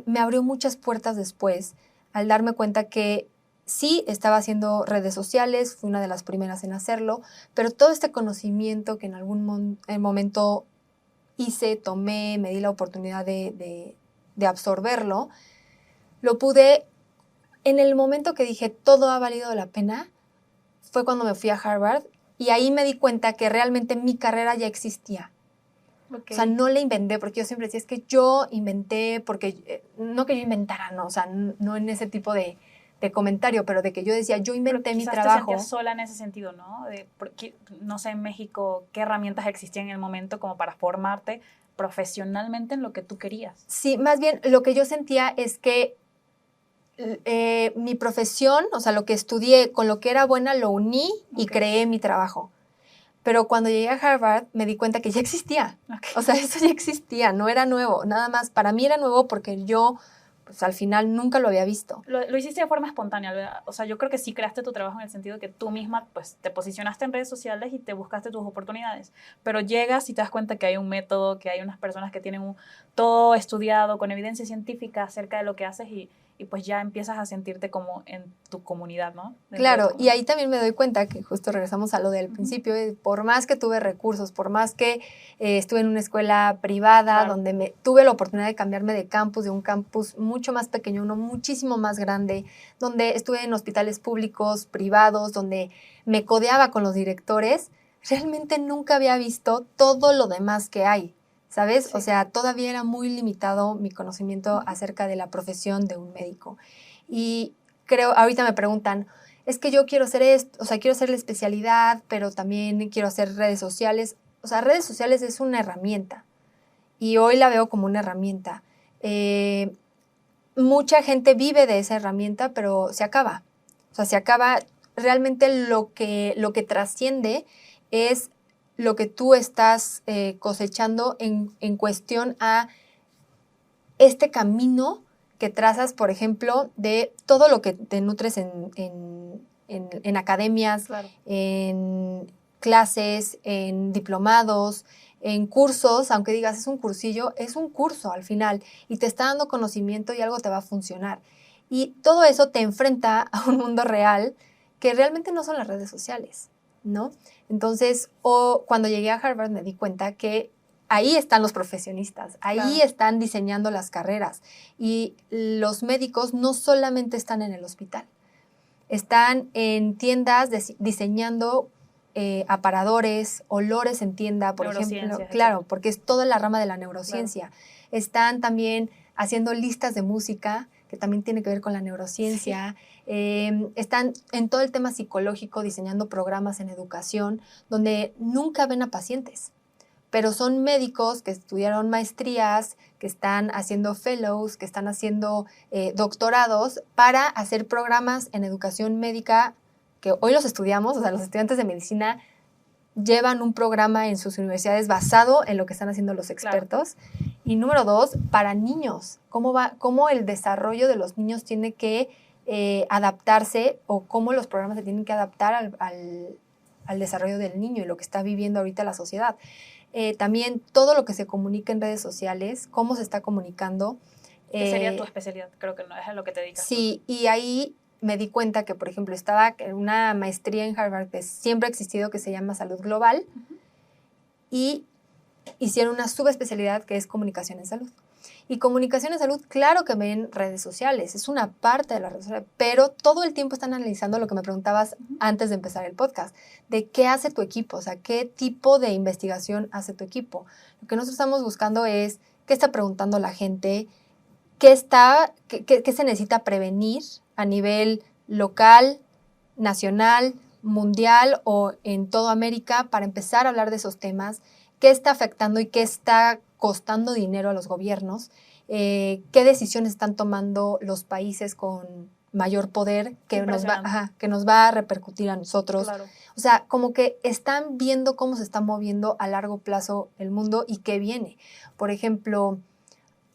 me abrió muchas puertas después al darme cuenta que sí estaba haciendo redes sociales, fui una de las primeras en hacerlo, pero todo este conocimiento que en algún momento hice, tomé, me di la oportunidad de absorberlo, lo pude, en el momento que dije todo ha valido la pena, fue cuando me fui a Harvard y ahí me di cuenta que realmente mi carrera ya existía. Okay. O sea, no la inventé, porque yo siempre decía, es que yo inventé, porque no que yo inventara, no, o sea, no en ese tipo de comentario, pero de que yo decía, yo inventé mi trabajo. Quizás te sentías sola en ese sentido, ¿no? Porque, no sé en México qué herramientas existían en el momento como para formarte profesionalmente en lo que tú querías. Sí, más bien lo que yo sentía es que mi profesión, o sea, lo que estudié con lo que era buena, lo uní y creé mi trabajo. Pero cuando llegué a Harvard me di cuenta que ya existía. Okay. O sea, eso ya existía, no era nuevo. Nada más, para mí era nuevo porque yo, pues al final nunca lo había visto. Lo hiciste de forma espontánea, ¿verdad? O sea, yo creo que sí creaste tu trabajo en el sentido de que tú misma, pues, te posicionaste en redes sociales y te buscaste tus oportunidades. Pero llegas y te das cuenta que hay un método, que hay unas personas que tienen todo estudiado, con evidencia científica acerca de lo que haces y pues ya empiezas a sentirte como en tu comunidad, ¿no? Claro, y ahí también me doy cuenta que justo regresamos a lo del principio, por más que tuve recursos, por más que estuve en una escuela privada, claro, donde tuve la oportunidad de cambiarme de campus, de un campus mucho más pequeño, uno muchísimo más grande, donde estuve en hospitales públicos, privados, donde me codeaba con los directores, realmente nunca había visto todo lo demás que hay. ¿Sabes? Sí. O sea, todavía era muy limitado mi conocimiento acerca de la profesión de un médico. Y creo, ahorita me preguntan, es que yo quiero hacer esto, o sea, quiero hacer la especialidad, pero también quiero hacer redes sociales. O sea, redes sociales es una herramienta y hoy la veo como una herramienta. Mucha gente vive de esa herramienta, pero se acaba. O sea, se acaba. Realmente lo que trasciende es lo que tú estás cosechando en cuestión a este camino que trazas, por ejemplo, de todo lo que te nutres en academias, Claro. en clases, en diplomados, en cursos, aunque digas es un cursillo, es un curso al final y te está dando conocimiento y algo te va a funcionar. Y todo eso te enfrenta a un mundo real que realmente no son las redes sociales, ¿no? Entonces, cuando llegué a Harvard me di cuenta que ahí están los profesionistas, ahí Claro. están diseñando las carreras y los médicos no solamente están en el hospital, están en tiendas diseñando aparadores, olores en tienda, por ejemplo. Claro, porque es toda la rama de la neurociencia. Claro. Están también haciendo listas de música, que también tiene que ver con la neurociencia. Sí. Están en todo el tema psicológico diseñando programas en educación donde nunca ven a pacientes, pero son médicos que estudiaron maestrías, que están haciendo fellows, que están haciendo doctorados para hacer programas en educación médica que hoy los estudiamos, o sea, los estudiantes de medicina llevan un programa en sus universidades basado en lo que están haciendo los expertos. Claro. Y número 2, para niños, cómo el desarrollo de los niños tiene que adaptarse o cómo los programas se tienen que adaptar al desarrollo del niño y lo que está viviendo ahorita la sociedad. También todo lo que se comunica en redes sociales, cómo se está comunicando. ¿Qué sería tu especialidad? Creo que no es a lo que te dedicas. Sí, y ahí me di cuenta que, por ejemplo, estaba en una maestría en Harvard que siempre ha existido, que se llama Salud Global, y hicieron una subespecialidad que es Comunicación en Salud. Y Comunicación en Salud, claro que ven redes sociales, es una parte de las redes sociales, pero todo el tiempo están analizando lo que me preguntabas antes de empezar el podcast, de qué hace tu equipo, o sea, qué tipo de investigación hace tu equipo. Lo que nosotros estamos buscando es qué está preguntando la gente, qué se necesita prevenir a nivel local, nacional, mundial o en toda América para empezar a hablar de esos temas, qué está afectando y qué está costando dinero a los gobiernos, qué decisiones están tomando los países con mayor poder que nos va a repercutir a nosotros. Claro. O sea, como que están viendo cómo se está moviendo a largo plazo el mundo y qué viene. Por ejemplo,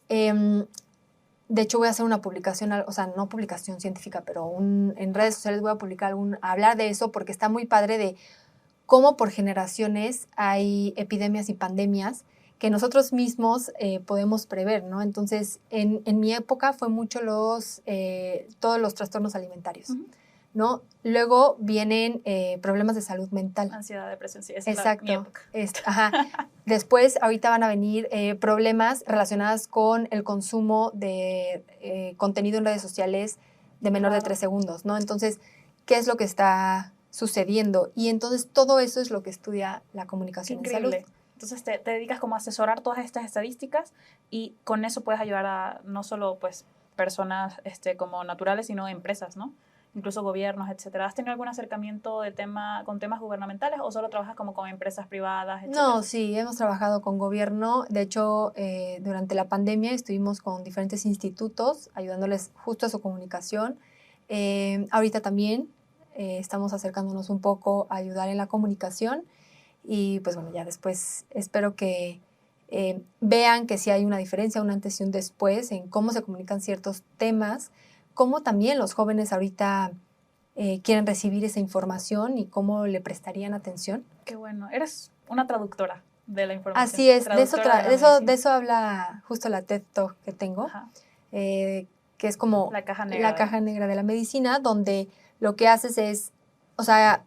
de hecho, voy a hacer una publicación, o sea, no publicación científica, pero en redes sociales voy a publicar hablar de eso porque está muy padre de cómo por generaciones hay epidemias y pandemias que nosotros mismos podemos prever, ¿no? Entonces, en mi época fue mucho todos los trastornos alimentarios, ¿no? Luego vienen problemas de salud mental. Ansiedad, depresión, sí, esa exacto. Es mi época. Después, ahorita van a venir problemas relacionados con el consumo de contenido en redes sociales de menor de 3 segundos, ¿no? Entonces, ¿qué es lo que está sucediendo? Y entonces todo eso es lo que estudia la comunicación en salud. Entonces te dedicas como a asesorar todas estas estadísticas y con eso puedes ayudar a no solo pues personas como naturales, sino empresas, ¿no? Incluso gobiernos, etcétera. ¿Has tenido algún acercamiento con temas gubernamentales o solo trabajas como con empresas privadas, etcétera? No, sí, hemos trabajado con gobierno. De hecho, durante la pandemia estuvimos con diferentes institutos ayudándoles justo a su comunicación. Ahorita también estamos acercándonos un poco a ayudar en la comunicación y pues bueno, ya después espero que vean que sí hay una diferencia, un antes y un después en cómo se comunican ciertos temas, cómo también los jóvenes ahorita quieren recibir esa información y cómo le prestarían atención. Qué bueno, eres una traductora de la información. Así es, de eso habla justo la TED Talk que tengo, que es como la caja negra de la medicina, donde lo que haces es, o sea,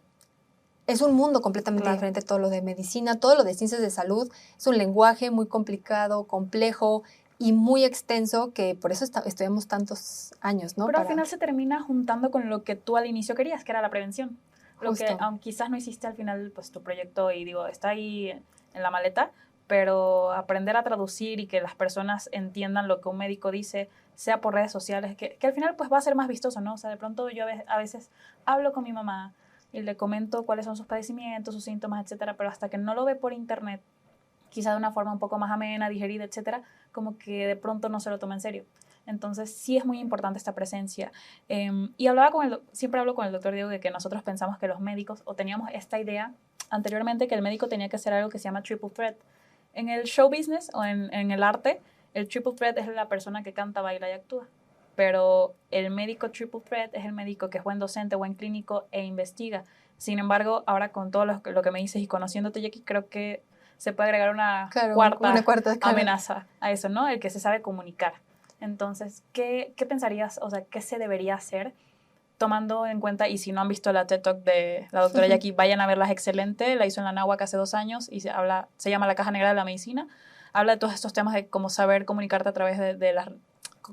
es un mundo completamente diferente todo lo de medicina, todo lo de ciencias de salud, es un lenguaje muy complicado, complejo y muy extenso que por eso estudiamos tantos años, ¿no? Pero al final se termina juntando con lo que tú al inicio querías, que era la prevención. Lo que aunque quizás no hiciste al final pues tu proyecto y digo, está ahí en la maleta, pero aprender a traducir y que las personas entiendan lo que un médico dice, sea por redes sociales, que al final pues va a ser más vistoso, ¿no? O sea, de pronto yo a veces hablo con mi mamá y le comento cuáles son sus padecimientos, sus síntomas, etcétera, pero hasta que no lo ve por internet, quizá de una forma un poco más amena, digerida, etcétera, como que de pronto no se lo toma en serio. Entonces sí es muy importante esta presencia. Y siempre hablo con el doctor Diego de que nosotros pensamos que los médicos, o teníamos esta idea anteriormente, que el médico tenía que hacer algo que se llama triple threat. En el show business o en el arte, El triple threat es la persona que canta, baila y actúa. Pero el médico triple threat es el médico que es buen docente, buen clínico e investiga. Sin embargo, ahora con todo lo que me dices y conociéndote, Jackie, creo que se puede agregar una cuarta amenaza a eso, ¿no? El que se sabe comunicar. Entonces, ¿qué pensarías, o sea, qué se debería hacer tomando en cuenta, y si no han visto la TED Talk de la doctora Jackie, vayan a verla, es excelente, la hizo en la NAWAC hace 2 años y se llama La Caja Negra de la Medicina, habla de todos estos temas de cómo saber comunicarte a través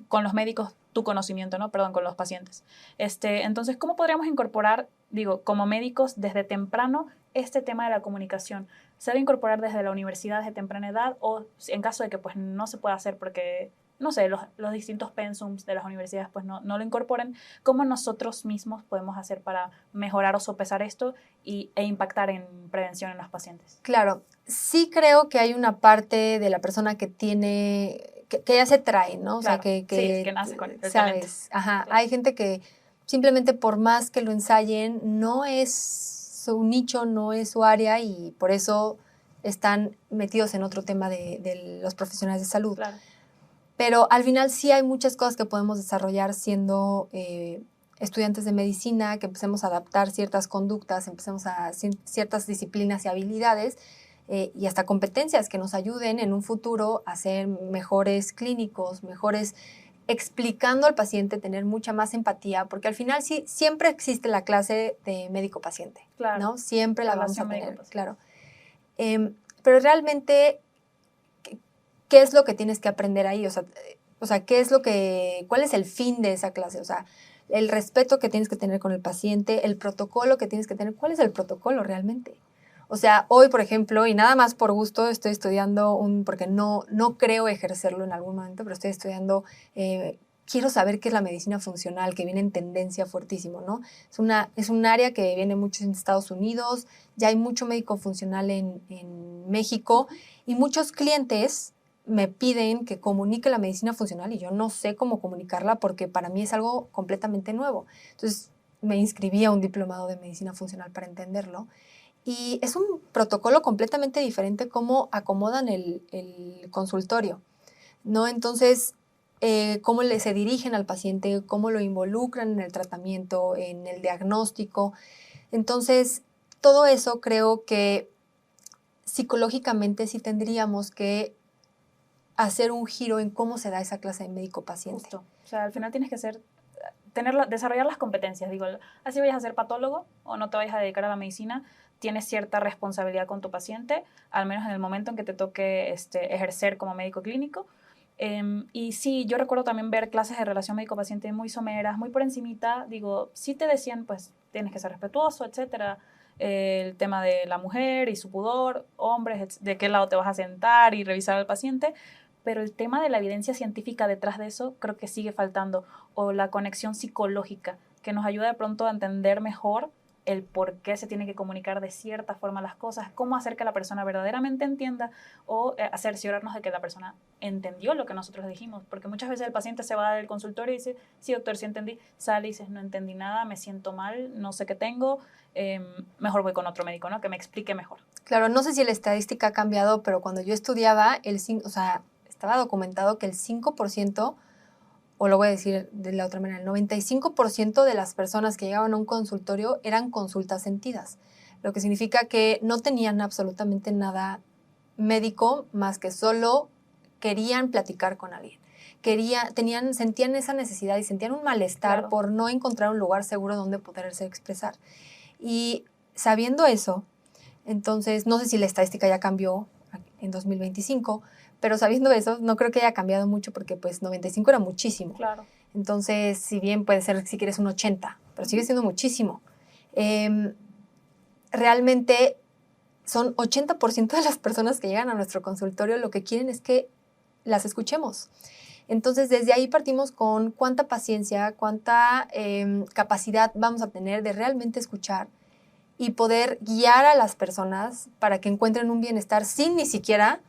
con los médicos, tu conocimiento, ¿no? Perdón, con los pacientes. Entonces, ¿cómo podríamos incorporar, digo, como médicos desde temprano este tema de la comunicación? ¿Se debe incorporar desde la universidad desde temprana edad o en caso de que pues no se pueda hacer porque no sé, los distintos pensums de las universidades pues no lo incorporen, ¿cómo nosotros mismos podemos hacer para mejorar o sopesar esto e impactar en prevención en los pacientes? Claro, sí creo que hay una parte de la persona que tiene, que ya se trae, ¿no? Claro, o sea, que nace con el sabes, talento. Ajá, Claro. Hay gente que simplemente por más que lo ensayen, no es su nicho, no es su área y por eso están metidos en otro tema de los profesionales de salud. Claro. Pero al final sí hay muchas cosas que podemos desarrollar siendo estudiantes de medicina, que empecemos a adaptar ciertas conductas, empecemos a ciertas disciplinas y habilidades y hasta competencias que nos ayuden en un futuro a ser mejores clínicos, mejores explicando al paciente, tener mucha más empatía, porque al final sí, siempre existe la clase de médico-paciente, claro. ¿no? Siempre la vamos a tener, claro. Pero realmente, ¿qué es lo que tienes que aprender ahí? O sea, ¿cuál es el fin de esa clase? O sea, el respeto que tienes que tener con el paciente, el protocolo que tienes que tener. ¿Cuál es el protocolo realmente? O sea, hoy, por ejemplo, y nada más por gusto, estoy estudiando porque no creo ejercerlo en algún momento, pero estoy estudiando, quiero saber qué es la medicina funcional, que viene en tendencia fuertísimo, ¿no? Es un área que viene mucho en Estados Unidos, ya hay mucho médico funcional en México y muchos clientes me piden que comunique la medicina funcional y yo no sé cómo comunicarla porque para mí es algo completamente nuevo. Entonces me inscribí a un diplomado de medicina funcional para entenderlo y es un protocolo completamente diferente cómo acomodan el consultorio, ¿no? Entonces, cómo se dirigen al paciente, cómo lo involucran en el tratamiento, en el diagnóstico. Entonces, todo eso creo que psicológicamente sí tendríamos que hacer un giro en cómo se da esa clase de médico-paciente. Justo. O sea, al final tienes que desarrollar las competencias. Digo, así vayas a ser patólogo o no te vayas a dedicar a la medicina, tienes cierta responsabilidad con tu paciente, al menos en el momento en que te toque ejercer como médico clínico. Y sí, yo recuerdo también ver clases de relación médico-paciente muy someras, muy por encimita. Digo, sí te decían, pues, tienes que ser respetuoso, etcétera. El tema de la mujer y su pudor, hombres, de qué lado te vas a sentar y revisar al paciente, pero el tema de la evidencia científica detrás de eso creo que sigue faltando, o la conexión psicológica, que nos ayuda de pronto a entender mejor el por qué se tiene que comunicar de cierta forma las cosas, cómo hacer que la persona verdaderamente entienda o cerciorarnos de que la persona entendió lo que nosotros dijimos, porque muchas veces el paciente se va del consultorio y dice, sí doctor, sí entendí, sale y dice, no entendí nada, me siento mal, no sé qué tengo, mejor voy con otro médico, ¿no? Que me explique mejor. Claro, no sé si la estadística ha cambiado, pero cuando yo estudiaba, estaba documentado que el 5%, o lo voy a decir de la otra manera, el 95% de las personas que llegaban a un consultorio eran consultas sentidas, lo que significa que no tenían absolutamente nada médico más que solo querían platicar con alguien. Sentían esa necesidad y sentían un malestar Claro. por no encontrar un lugar seguro donde poderse expresar. Y sabiendo eso, entonces no sé si la estadística ya cambió en 2025, pero sabiendo eso, no creo que haya cambiado mucho porque pues 95 era muchísimo. Claro. Entonces, si bien puede ser si quieres un 80, pero sigue siendo muchísimo. Realmente son 80% de las personas que llegan a nuestro consultorio lo que quieren es que las escuchemos. Entonces, desde ahí partimos con cuánta paciencia, cuánta capacidad vamos a tener de realmente escuchar y poder guiar a las personas para que encuentren un bienestar sin ni siquiera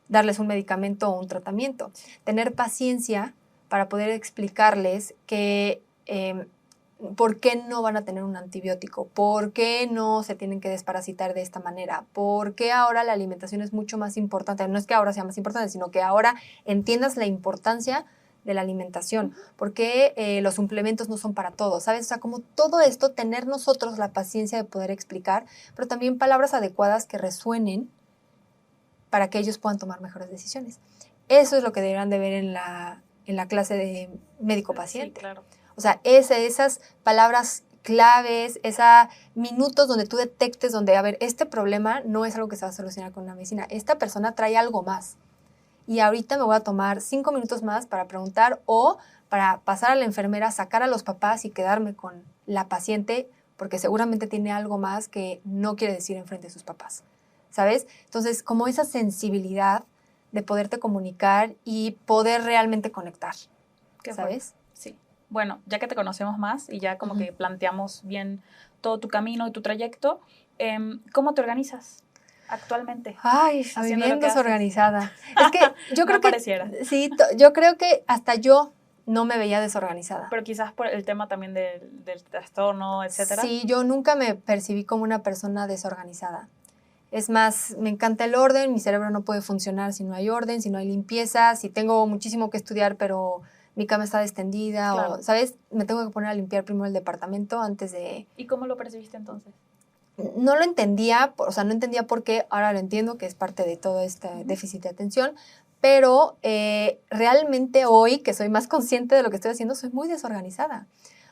darles un medicamento o un tratamiento. Tener paciencia para poder explicarles que ¿por qué no van a tener un antibiótico? ¿Por qué no se tienen que desparasitar de esta manera? ¿Por qué ahora la alimentación es mucho más importante? No es que ahora sea más importante, sino que ahora entiendas la importancia de la alimentación. ¿Por qué los suplementos no son para todos? ¿Sabes? O sea, como todo esto, tener nosotros la paciencia de poder explicar, pero también palabras adecuadas que resuenen para que ellos puedan tomar mejores decisiones. Eso es lo que deberán de ver en la clase de médico-paciente. Sí, claro. O sea, esas palabras claves, esos minutos donde tú detectes donde, a ver, este problema no es algo que se va a solucionar con una medicina. Esta persona trae algo más. Y ahorita me voy a tomar 5 minutos más para preguntar o para pasar a la enfermera, sacar a los papás y quedarme con la paciente porque seguramente tiene algo más que no quiere decir enfrente de sus papás, ¿sabes? Entonces, como esa sensibilidad de poderte comunicar y poder realmente conectar, ¿sabes? Sí. Bueno, ya que te conocemos más y ya como que planteamos bien todo tu camino y tu trayecto, ¿cómo te organizas actualmente? Ay, soy bien desorganizada. Es que yo creo no pareciera. Sí, yo creo que hasta yo no me veía desorganizada. Pero quizás por el tema también del trastorno, etcétera. Sí, yo nunca me percibí como una persona desorganizada. Es más, me encanta el orden, mi cerebro no puede funcionar si no hay orden, si no hay limpieza, si tengo muchísimo que estudiar, pero mi cama está extendida, claro. O, ¿sabes? Me tengo que poner a limpiar primero el departamento antes de... ¿Y cómo lo percibiste entonces? No lo entendía, o sea, no entendía por qué, ahora lo entiendo, que es parte de todo este déficit de atención, pero realmente hoy, que soy más consciente de lo que estoy haciendo, soy muy desorganizada.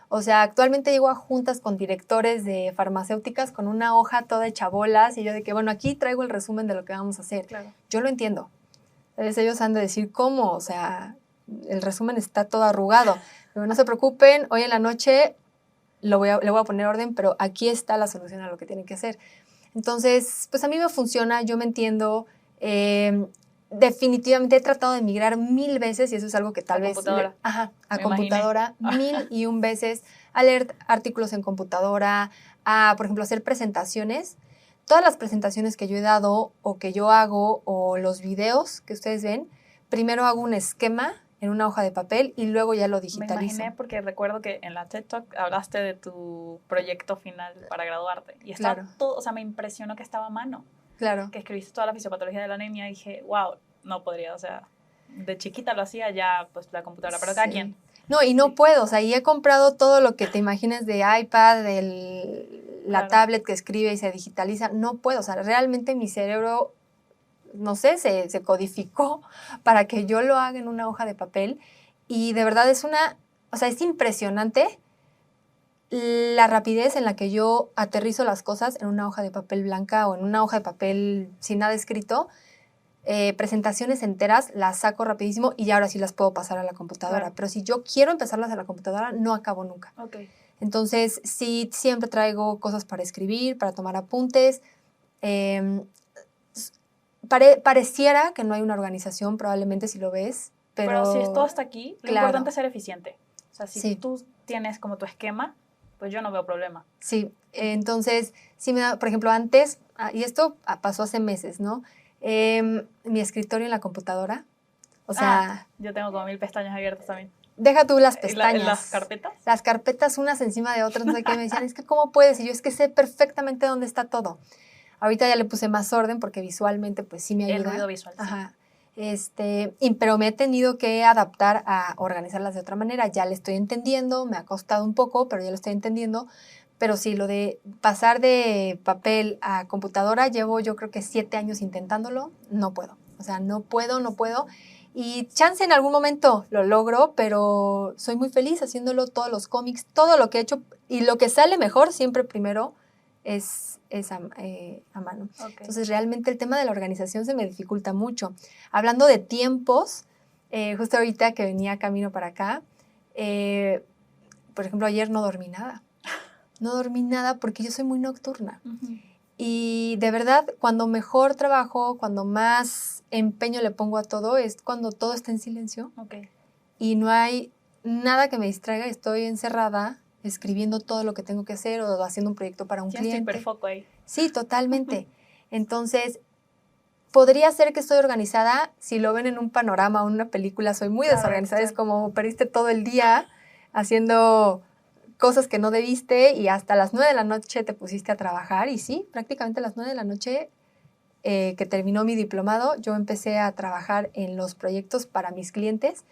O sea, actualmente llego a juntas con directores de farmacéuticas con una hoja toda hecha bolas y yo de que, bueno, aquí traigo el resumen de lo que vamos a hacer. Claro. Yo lo entiendo. Entonces ellos han de decir, ¿cómo? O sea, el resumen está todo arrugado. Pero no se preocupen, hoy en la noche le voy a poner orden, pero aquí está la solución a lo que tienen que hacer. Entonces, pues a mí me funciona, yo me entiendo. Definitivamente he tratado de migrar 1000 veces y eso es algo que tal vez... Computadora. A computadora, 1001 veces, a leer artículos en computadora, a, por ejemplo, hacer presentaciones. Todas las presentaciones que yo he dado o que yo hago o los videos que ustedes ven, primero hago un esquema en una hoja de papel y luego ya lo digitalizo. Me imaginé porque recuerdo que en la TED Talk hablaste de tu proyecto final para graduarte y estaba todo, o sea, me impresionó que estaba a mano. Claro. Que escribiste toda la fisiopatología de la anemia y dije, wow, no podría, o sea, de chiquita lo hacía ya, pues la computadora, pero cada quien. No, y no puedo, o sea, y he comprado todo lo que te imagines de iPad, de la tablet que escribe y se digitaliza, no puedo, o sea, realmente mi cerebro, no sé, se codificó para que yo lo haga en una hoja de papel y de verdad es es impresionante la rapidez en la que yo aterrizo las cosas en una hoja de papel blanca o en una hoja de papel sin nada escrito. Presentaciones enteras las saco rapidísimo y ya ahora sí las puedo pasar a la computadora. Claro. Pero si yo quiero empezarlas a la computadora, no acabo nunca. Okay. Entonces, sí, siempre traigo cosas para escribir, para tomar apuntes. Pareciera que no hay una organización, probablemente si lo ves. Pero si todo está aquí, lo importante es ser eficiente. O sea, si tú tienes como tu esquema, pues yo no veo problema. Sí, entonces, sí me da, por ejemplo, antes, y esto pasó hace meses, ¿no? Mi escritorio en la computadora, o sea... yo tengo como 1000 pestañas abiertas también. Deja tú las pestañas. ¿Las carpetas? Las carpetas unas encima de otras, no sé qué, me decían, es que ¿cómo puedes? Y yo es que sé perfectamente dónde está todo. Ahorita ya le puse más orden porque visualmente pues sí me ayuda. El ruido visual. Ajá. Pero me he tenido que adaptar a organizarlas de otra manera. Ya le estoy entendiendo, me ha costado un poco, pero ya lo estoy entendiendo. Pero sí, lo de pasar de papel a computadora, llevo yo creo que 7 años intentándolo, no puedo. O sea, no puedo. Y chance en algún momento lo logro, pero soy muy feliz haciéndolo, todos los cómics, todo lo que he hecho. Y lo que sale mejor siempre primero es a mano. Okay. Entonces, realmente el tema de la organización se me dificulta mucho. Hablando de tiempos, justo ahorita que venía camino para acá, por ejemplo, ayer no dormí nada. No dormí nada porque yo soy muy nocturna. Uh-huh. Y de verdad, cuando mejor trabajo, cuando más empeño le pongo a todo, es cuando todo está en silencio. Okay. Y no hay nada que me distraiga. Estoy encerrada, escribiendo todo lo que tengo que hacer o haciendo un proyecto para un cliente. Hiperfoco ahí. Sí, totalmente. Entonces, podría ser que estoy organizada. Si lo ven en un panorama o en una película, soy muy desorganizada. Claro. Es como perdiste todo el día haciendo cosas que no debiste y hasta las 9 de la noche te pusiste a trabajar. Y sí, prácticamente a las 9 de la noche que terminó mi diplomado, yo empecé a trabajar en los proyectos para mis clientes.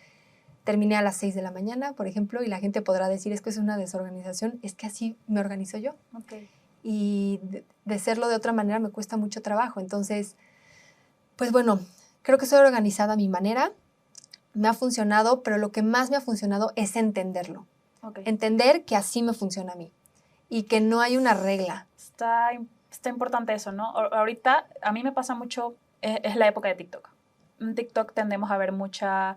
Terminé a las 6 de la mañana, por ejemplo, y la gente podrá decir, es que es una desorganización. Es que así me organizo yo. Okay. Y de serlo de otra manera me cuesta mucho trabajo. Entonces, pues bueno, creo que soy organizada a mi manera. Me ha funcionado, pero lo que más me ha funcionado es entenderlo. Okay. Entender que así me funciona a mí y que no hay una regla. Está importante eso, ¿no? Ahorita a mí me pasa mucho, es la época de TikTok. En TikTok tendemos a ver mucha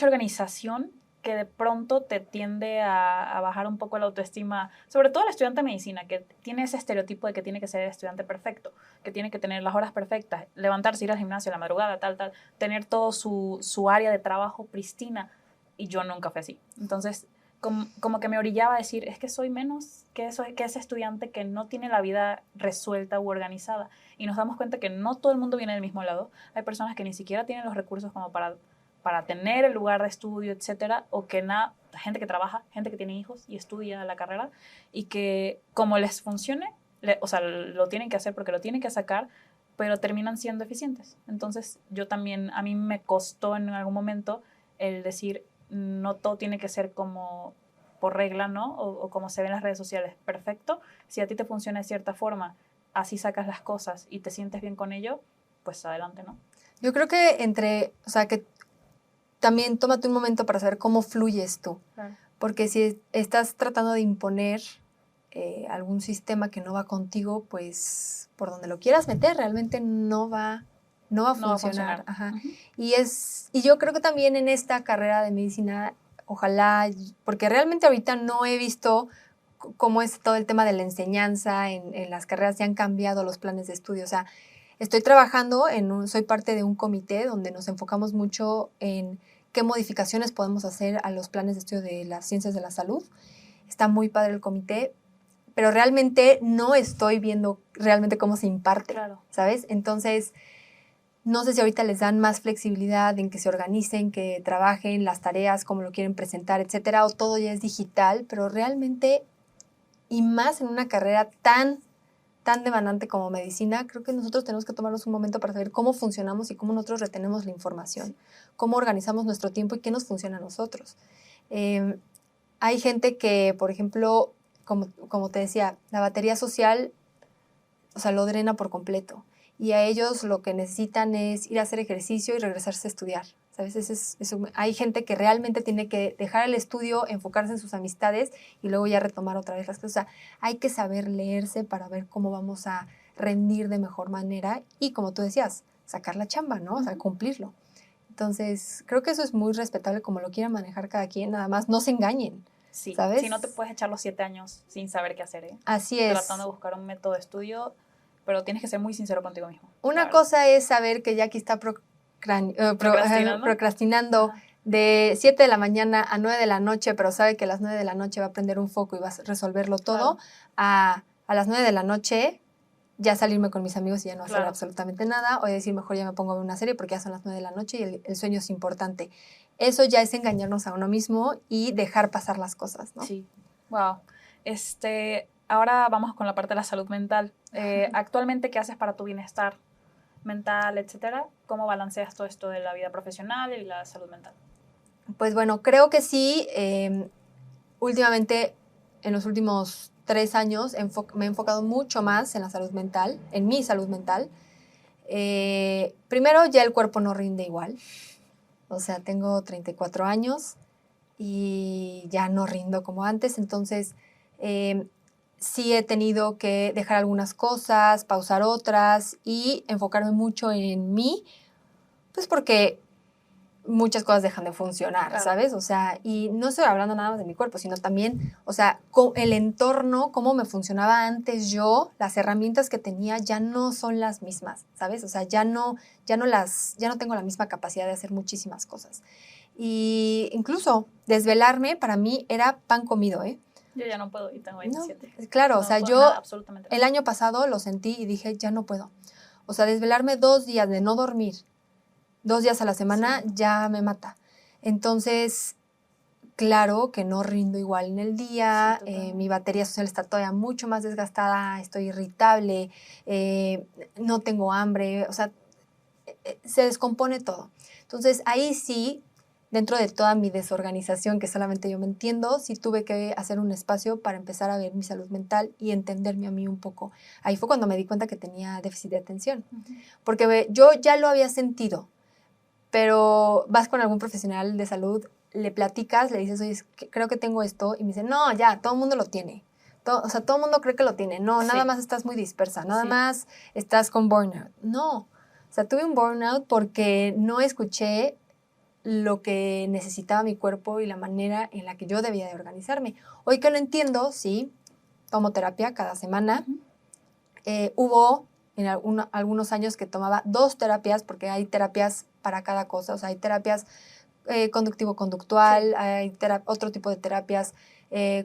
organización que de pronto te tiende a bajar un poco la autoestima, sobre todo el estudiante de medicina, que tiene ese estereotipo de que tiene que ser el estudiante perfecto, que tiene que tener las horas perfectas, levantarse, ir al gimnasio a la madrugada, tal, tener todo su área de trabajo pristina, y yo nunca fui así. Entonces, como que me orillaba a decir, es que soy menos que ese estudiante que no tiene la vida resuelta u organizada. Y nos damos cuenta que no todo el mundo viene del mismo lado. Hay personas que ni siquiera tienen los recursos como para tener el lugar de estudio, etcétera, o que gente que trabaja, gente que tiene hijos y estudia la carrera, y que como les funcione, o sea, lo tienen que hacer porque lo tienen que sacar, pero terminan siendo eficientes. Entonces, yo también, a mí me costó en algún momento el decir, no todo tiene que ser como por regla, ¿no? O como se ve en las redes sociales, perfecto. Si a ti te funciona de cierta forma, así sacas las cosas y te sientes bien con ello, pues adelante, ¿no? Yo creo que o sea, que también tómate un momento para saber cómo fluyes tú. Claro. Porque si estás tratando de imponer algún sistema que no va contigo, pues por donde lo quieras meter, realmente no va a funcionar. Ajá. Uh-huh. Y yo creo que también en esta carrera de medicina, ojalá, porque realmente ahorita no he visto cómo es todo el tema de la enseñanza en las carreras, ya han cambiado los planes de estudio. O sea, estoy trabajando soy parte de un comité donde nos enfocamos mucho en qué modificaciones podemos hacer a los planes de estudio de las ciencias de la salud. Está muy padre el comité, pero realmente no estoy viendo realmente cómo se imparte, claro, ¿sabes? Entonces, no sé si ahorita les dan más flexibilidad en que se organicen, que trabajen las tareas, cómo lo quieren presentar, etcétera, o todo ya es digital, pero realmente, y más en una carrera tan demandante como medicina, creo que nosotros tenemos que tomarnos un momento para saber cómo funcionamos y cómo nosotros retenemos la información, cómo organizamos nuestro tiempo y qué nos funciona a nosotros. Hay gente que, por ejemplo, como te decía, la batería social, o sea, lo drena por completo. Y a ellos lo que necesitan es ir a hacer ejercicio y regresarse a estudiar, ¿sabes? Hay gente que realmente tiene que dejar el estudio, enfocarse en sus amistades y luego ya retomar otra vez las cosas. O sea, hay que saber leerse para ver cómo vamos a rendir de mejor manera y, como tú decías, sacar la chamba, ¿no? O sea, cumplirlo. Entonces, creo que eso es muy respetable como lo quiera manejar cada quien, nada más no se engañen. Sí, ¿sabes? Si no te puedes echar los 7 años sin saber qué hacer, ¿eh? Así es. Tratando de buscar un método de estudio, pero tienes que ser muy sincero contigo mismo. Una cosa es saber que Jackie está procrastinando de 7 de la mañana a 9 de la noche, pero sabe que a las 9 de la noche va a prender un foco y va a resolverlo todo, claro. A las 9 de la noche ya salirme con mis amigos y ya no hacer absolutamente nada, o decir mejor ya me pongo a ver una serie porque ya son las 9 de la noche y el sueño es importante. Eso ya es engañarnos a uno mismo y dejar pasar las cosas, ¿no? Sí. Wow. Ahora vamos con la parte de la salud mental. Actualmente, ¿qué haces para tu bienestar mental, etcétera? ¿Cómo balanceas todo esto de la vida profesional y la salud mental? Pues bueno, creo que sí. Últimamente, en los últimos 3 años, me he enfocado mucho más en la salud mental, en mi salud mental. Primero, ya el cuerpo no rinde igual. O sea, tengo 34 años y ya no rindo como antes. Entonces, sí he tenido que dejar algunas cosas, pausar otras y enfocarme mucho en mí, pues porque muchas cosas dejan de funcionar, claro. ¿Sabes? O sea, y no estoy hablando nada más de mi cuerpo, sino también, o sea, el entorno, cómo me funcionaba antes yo, las herramientas que tenía ya no son las mismas, ¿sabes? O sea, ya no tengo la misma capacidad de hacer muchísimas cosas. Y incluso desvelarme para mí era pan comido, ¿eh? Yo ya no puedo y tengo 27. No, claro, no o sea, puedo, yo nada, absolutamente nada. El año pasado lo sentí y dije, ya no puedo. O sea, desvelarme 2 días de no dormir, 2 días a la semana, sí, ya me mata. Entonces, claro que no rindo igual en el día, Sí, totalmente. mi batería social está todavía mucho más desgastada, estoy irritable, no tengo hambre, o sea, se descompone todo. Entonces, ahí sí, dentro de toda mi desorganización, que solamente yo me entiendo, sí tuve que hacer un espacio para empezar a ver mi salud mental y entenderme a mí un poco. Ahí fue cuando me di cuenta que tenía déficit de atención, porque yo ya lo había sentido, pero vas con algún profesional de salud, le platicas, le dices, oye, creo que tengo esto, y me dice, no, ya, todo el mundo lo tiene. O sea, todo el mundo cree que lo tiene. No, nada Sí. más estás muy dispersa, nada Sí. más estás con burnout. No, o sea, tuve un burnout porque no escuché lo que necesitaba mi cuerpo y la manera en la que yo debía de organizarme. Hoy que lo entiendo, sí, tomo terapia cada semana. Hubo en algunos años que tomaba 2 terapias, porque hay terapias para cada cosa, o sea, hay terapias conductivo-conductual, Sí. hay otro tipo de terapias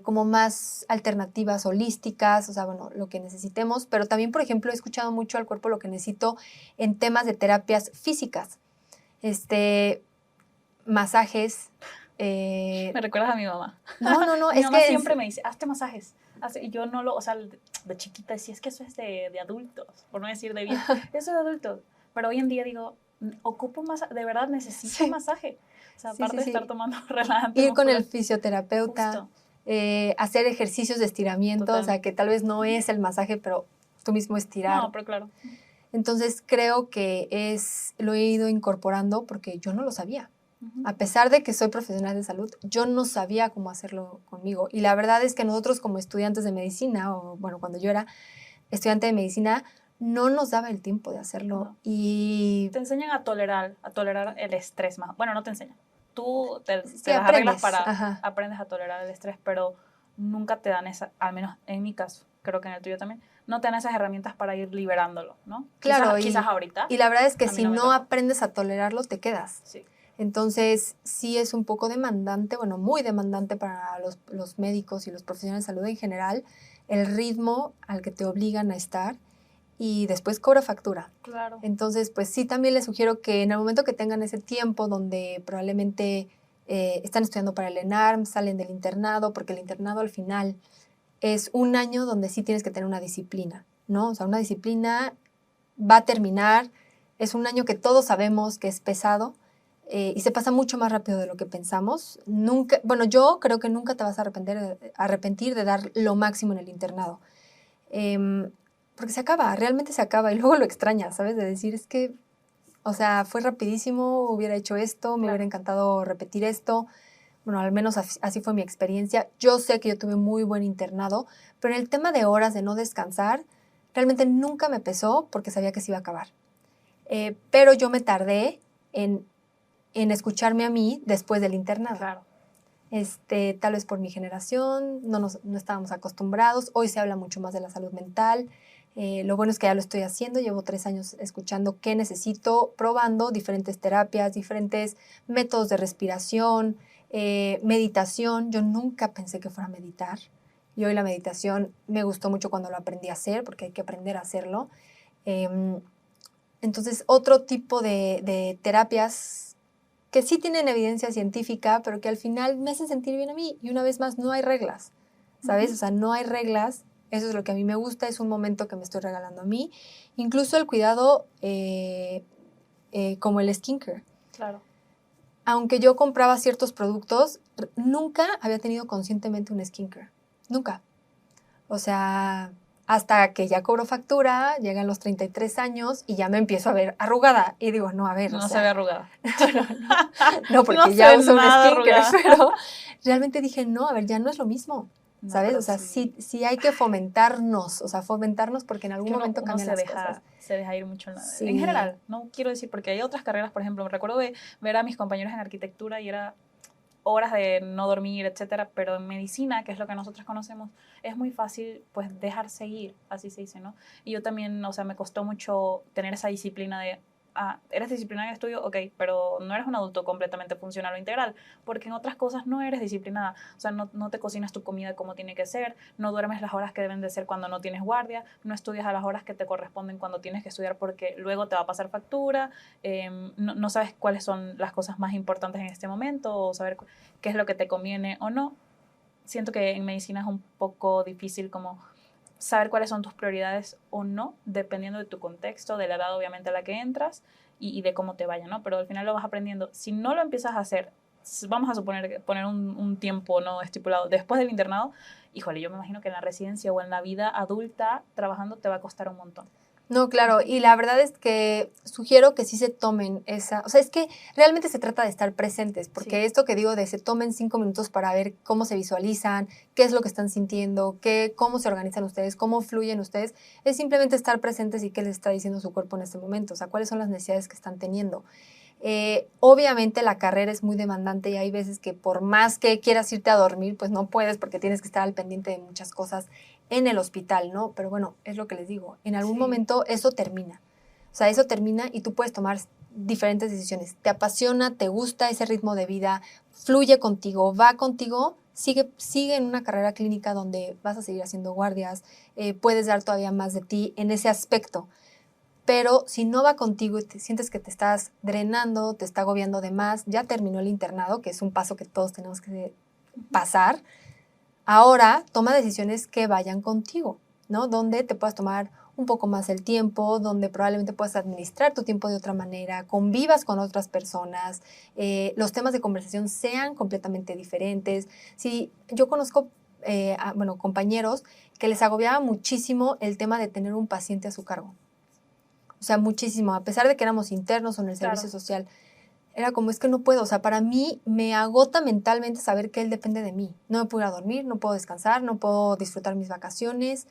como más alternativas, holísticas, o sea, bueno, lo que necesitemos, pero también, por ejemplo, he escuchado mucho al cuerpo lo que necesito en temas de terapias físicas, masajes. Me recuerdas a mi mamá. No, Mi es mamá que siempre me dice, hazte masajes. Y yo no lo, o sea, de chiquita decía, es que eso es de adultos, por no decir de vieja. Eso es de adultos. Pero hoy en día digo, ocupo masaje, de verdad necesito sí, masaje. O sea, sí, aparte sí, de estar sí. tomando relajante Ir con el muscular. fisioterapeuta, Justo. hacer ejercicios de estiramiento, o sea, Totalmente. que tal vez no es el masaje, pero tú mismo estirar. No, pero claro. Entonces creo que lo he ido incorporando porque yo no lo sabía. A pesar de que soy profesional de salud, yo no sabía cómo hacerlo conmigo. Y la verdad es que nosotros como estudiantes de medicina, o bueno, cuando yo era estudiante de medicina, no nos daba el tiempo de hacerlo. No. Y Te enseñan a tolerar el estrés más. Bueno, no te enseñan. Tú te sí, las arreglas aprendes. para, Ajá. aprendes a tolerar el estrés, pero nunca te dan esa, al menos en mi caso, creo que en el tuyo también, no te dan esas herramientas para ir liberándolo, ¿no? Claro, Quizás ahorita, y la verdad es que a mí si no me no tocó. aprendes a tolerarlo, te quedas. Sí. Entonces, sí es un poco demandante, bueno, muy demandante para los médicos y los profesionales de salud en general, el ritmo al que te obligan a estar y después cobra factura. Claro. Entonces, pues sí, también les sugiero que en el momento que tengan ese tiempo donde probablemente están estudiando para el ENARM, salen del internado, porque el internado al final es un año donde sí tienes que tener una disciplina, ¿no? O sea, una disciplina va a terminar, es un año que todos sabemos que es pesado y se pasa mucho más rápido de lo que pensamos. Nunca, bueno, yo creo que nunca te vas a arrepentir de dar lo máximo en el internado. Porque se acaba, realmente se acaba y luego lo extrañas, ¿sabes? De decir, es que, o sea, fue rapidísimo, hubiera hecho esto, me hubiera encantado repetir esto. Bueno, al menos así fue mi experiencia. Yo sé que yo tuve muy buen internado, pero en el tema de horas de no descansar, realmente nunca me pesó porque sabía que se iba a acabar. Pero yo me tardé en escucharme a mí después del internado. Claro. Tal vez por mi generación, no estábamos acostumbrados. Hoy se habla mucho más de la salud mental. Lo bueno es que ya lo estoy haciendo. Llevo 3 años escuchando qué necesito, probando diferentes terapias, diferentes métodos de respiración, meditación. Yo nunca pensé que fuera a meditar. Y hoy la meditación me gustó mucho cuando lo aprendí a hacer, porque hay que aprender a hacerlo. Entonces, otro tipo de terapias que sí tienen evidencia científica, pero que al final me hacen sentir bien a mí. Y una vez más, no hay reglas, ¿sabes? O sea, no hay reglas. Eso es lo que a mí me gusta, es un momento que me estoy regalando a mí. Incluso el cuidado como el skincare. Claro. Aunque yo compraba ciertos productos, nunca había tenido conscientemente un skincare. Nunca. O sea, hasta que ya cobro factura, llegan los 33 años y ya me empiezo a ver arrugada. Y digo, no, a ver, No o sea, se ve arrugada. no, porque no ya se uso un nada skincare, arrugada. pero realmente dije, no, a ver, ya no es lo mismo, No, ¿sabes? pero O sea, sí hay que fomentarnos, o sea, fomentarnos porque en algún que momento uno cambian las cosas. se deja ir mucho en Sí. general, no quiero decir, porque hay otras carreras, por ejemplo, me recuerdo de ver a mis compañeros en arquitectura y era horas de no dormir, etcétera, pero en medicina, que es lo que nosotros conocemos, es muy fácil, pues, dejarse ir, así se dice, ¿no? Y yo también, o sea, me costó mucho tener esa disciplina de eres disciplinado en estudio, ok, pero no eres un adulto completamente funcional o integral, porque en otras cosas no eres disciplinada. O sea, no te cocinas tu comida como tiene que ser, no duermes las horas que deben de ser cuando no tienes guardia, no estudias a las horas que te corresponden cuando tienes que estudiar porque luego te va a pasar factura, no sabes cuáles son las cosas más importantes en este momento o saber qué es lo que te conviene o no. Siento que en medicina es un poco difícil como saber cuáles son tus prioridades o no, dependiendo de tu contexto, de la edad obviamente a la que entras y de cómo te vaya, ¿no? Pero al final lo vas aprendiendo. Si no lo empiezas a hacer, vamos a suponer, poner un tiempo no estipulado después del internado, híjole, yo me imagino que en la residencia o en la vida adulta trabajando te va a costar un montón. No, claro, y la verdad es que sugiero que sí se tomen esa, o sea, es que realmente se trata de estar presentes, porque Sí. esto que digo de se tomen 5 minutos para ver cómo se visualizan, qué es lo que están sintiendo, cómo se organizan ustedes, cómo fluyen ustedes, es simplemente estar presentes y qué les está diciendo su cuerpo en este momento, o sea, cuáles son las necesidades que están teniendo. Obviamente la carrera es muy demandante y hay veces que por más que quieras irte a dormir, pues no puedes porque tienes que estar al pendiente de muchas cosas en el hospital, ¿no? Pero bueno, es lo que les digo, en algún momento eso termina. O sea, eso termina y tú puedes tomar diferentes decisiones. ¿Te apasiona, te gusta ese ritmo de vida, fluye contigo, va contigo? Sigue en una carrera clínica donde vas a seguir haciendo guardias, puedes dar todavía más de ti en ese aspecto. Pero si no va contigo y te sientes que te estás drenando, te está agobiando de más, ya terminó el internado, que es un paso que todos tenemos que pasar. Ahora toma decisiones que vayan contigo, ¿no? Donde te puedas tomar un poco más el tiempo, donde probablemente puedas administrar tu tiempo de otra manera, convivas con otras personas, los temas de conversación sean completamente diferentes. Si yo conozco, compañeros que les agobiaba muchísimo el tema de tener un paciente a su cargo. O sea, muchísimo, a pesar de que éramos internos o en el servicio social, era como, es que no puedo, o sea, para mí me agota mentalmente saber que él depende de mí. No me puedo ir a dormir, no puedo descansar, no puedo disfrutar mis vacaciones.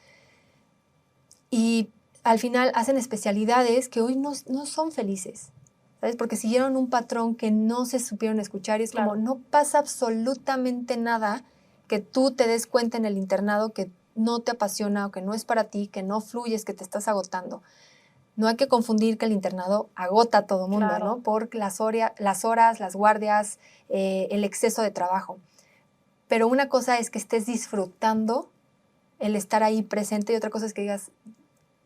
Y al final hacen especialidades que hoy no son felices, ¿sabes? Porque siguieron un patrón que no se supieron escuchar y es como, no pasa absolutamente nada que tú te des cuenta en el internado que no te apasiona o que no es para ti, que no fluyes, que te estás agotando. No hay que confundir que el internado agota a todo mundo, ¿no? Por las horas, las guardias, el exceso de trabajo. Pero una cosa es que estés disfrutando el estar ahí presente y otra cosa es que digas,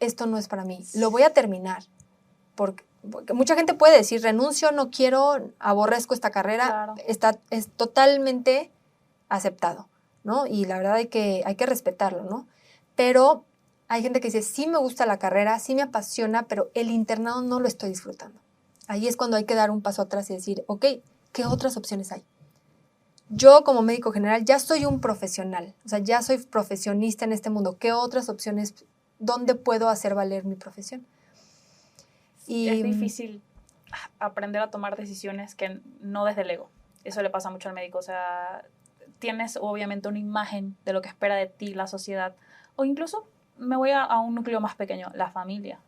esto no es para mí, lo voy a terminar. Porque mucha gente puede decir, renuncio, no quiero, aborrezco esta carrera, es totalmente aceptado, ¿no? Y la verdad hay que respetarlo, ¿no? Pero hay gente que dice, sí me gusta la carrera, sí me apasiona, pero el internado no lo estoy disfrutando. Ahí es cuando hay que dar un paso atrás y decir, ok, ¿qué otras opciones hay? Yo como médico general ya soy un profesional, o sea, ya soy profesionista en este mundo. ¿Qué otras opciones, dónde puedo hacer valer mi profesión? Y es difícil aprender a tomar decisiones que no desde el ego. Eso le pasa mucho al médico, o sea, tienes obviamente una imagen de lo que espera de ti la sociedad, o incluso me voy a un núcleo más pequeño, la familia.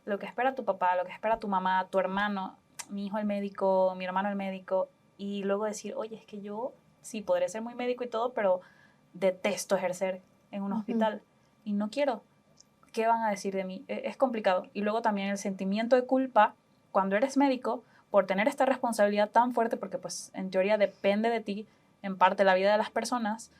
Lo que espera tu papá, lo que espera tu mamá, tu hermano, mi hijo el médico, mi hermano el médico, y luego decir, oye, es que yo sí podré ser muy médico y todo, pero detesto ejercer en un hospital y no quiero. ¿Qué van a decir de mí? Es complicado. Y luego también el sentimiento de culpa cuando eres médico por tener esta responsabilidad tan fuerte, porque pues en teoría depende de ti en parte la vida de las personas.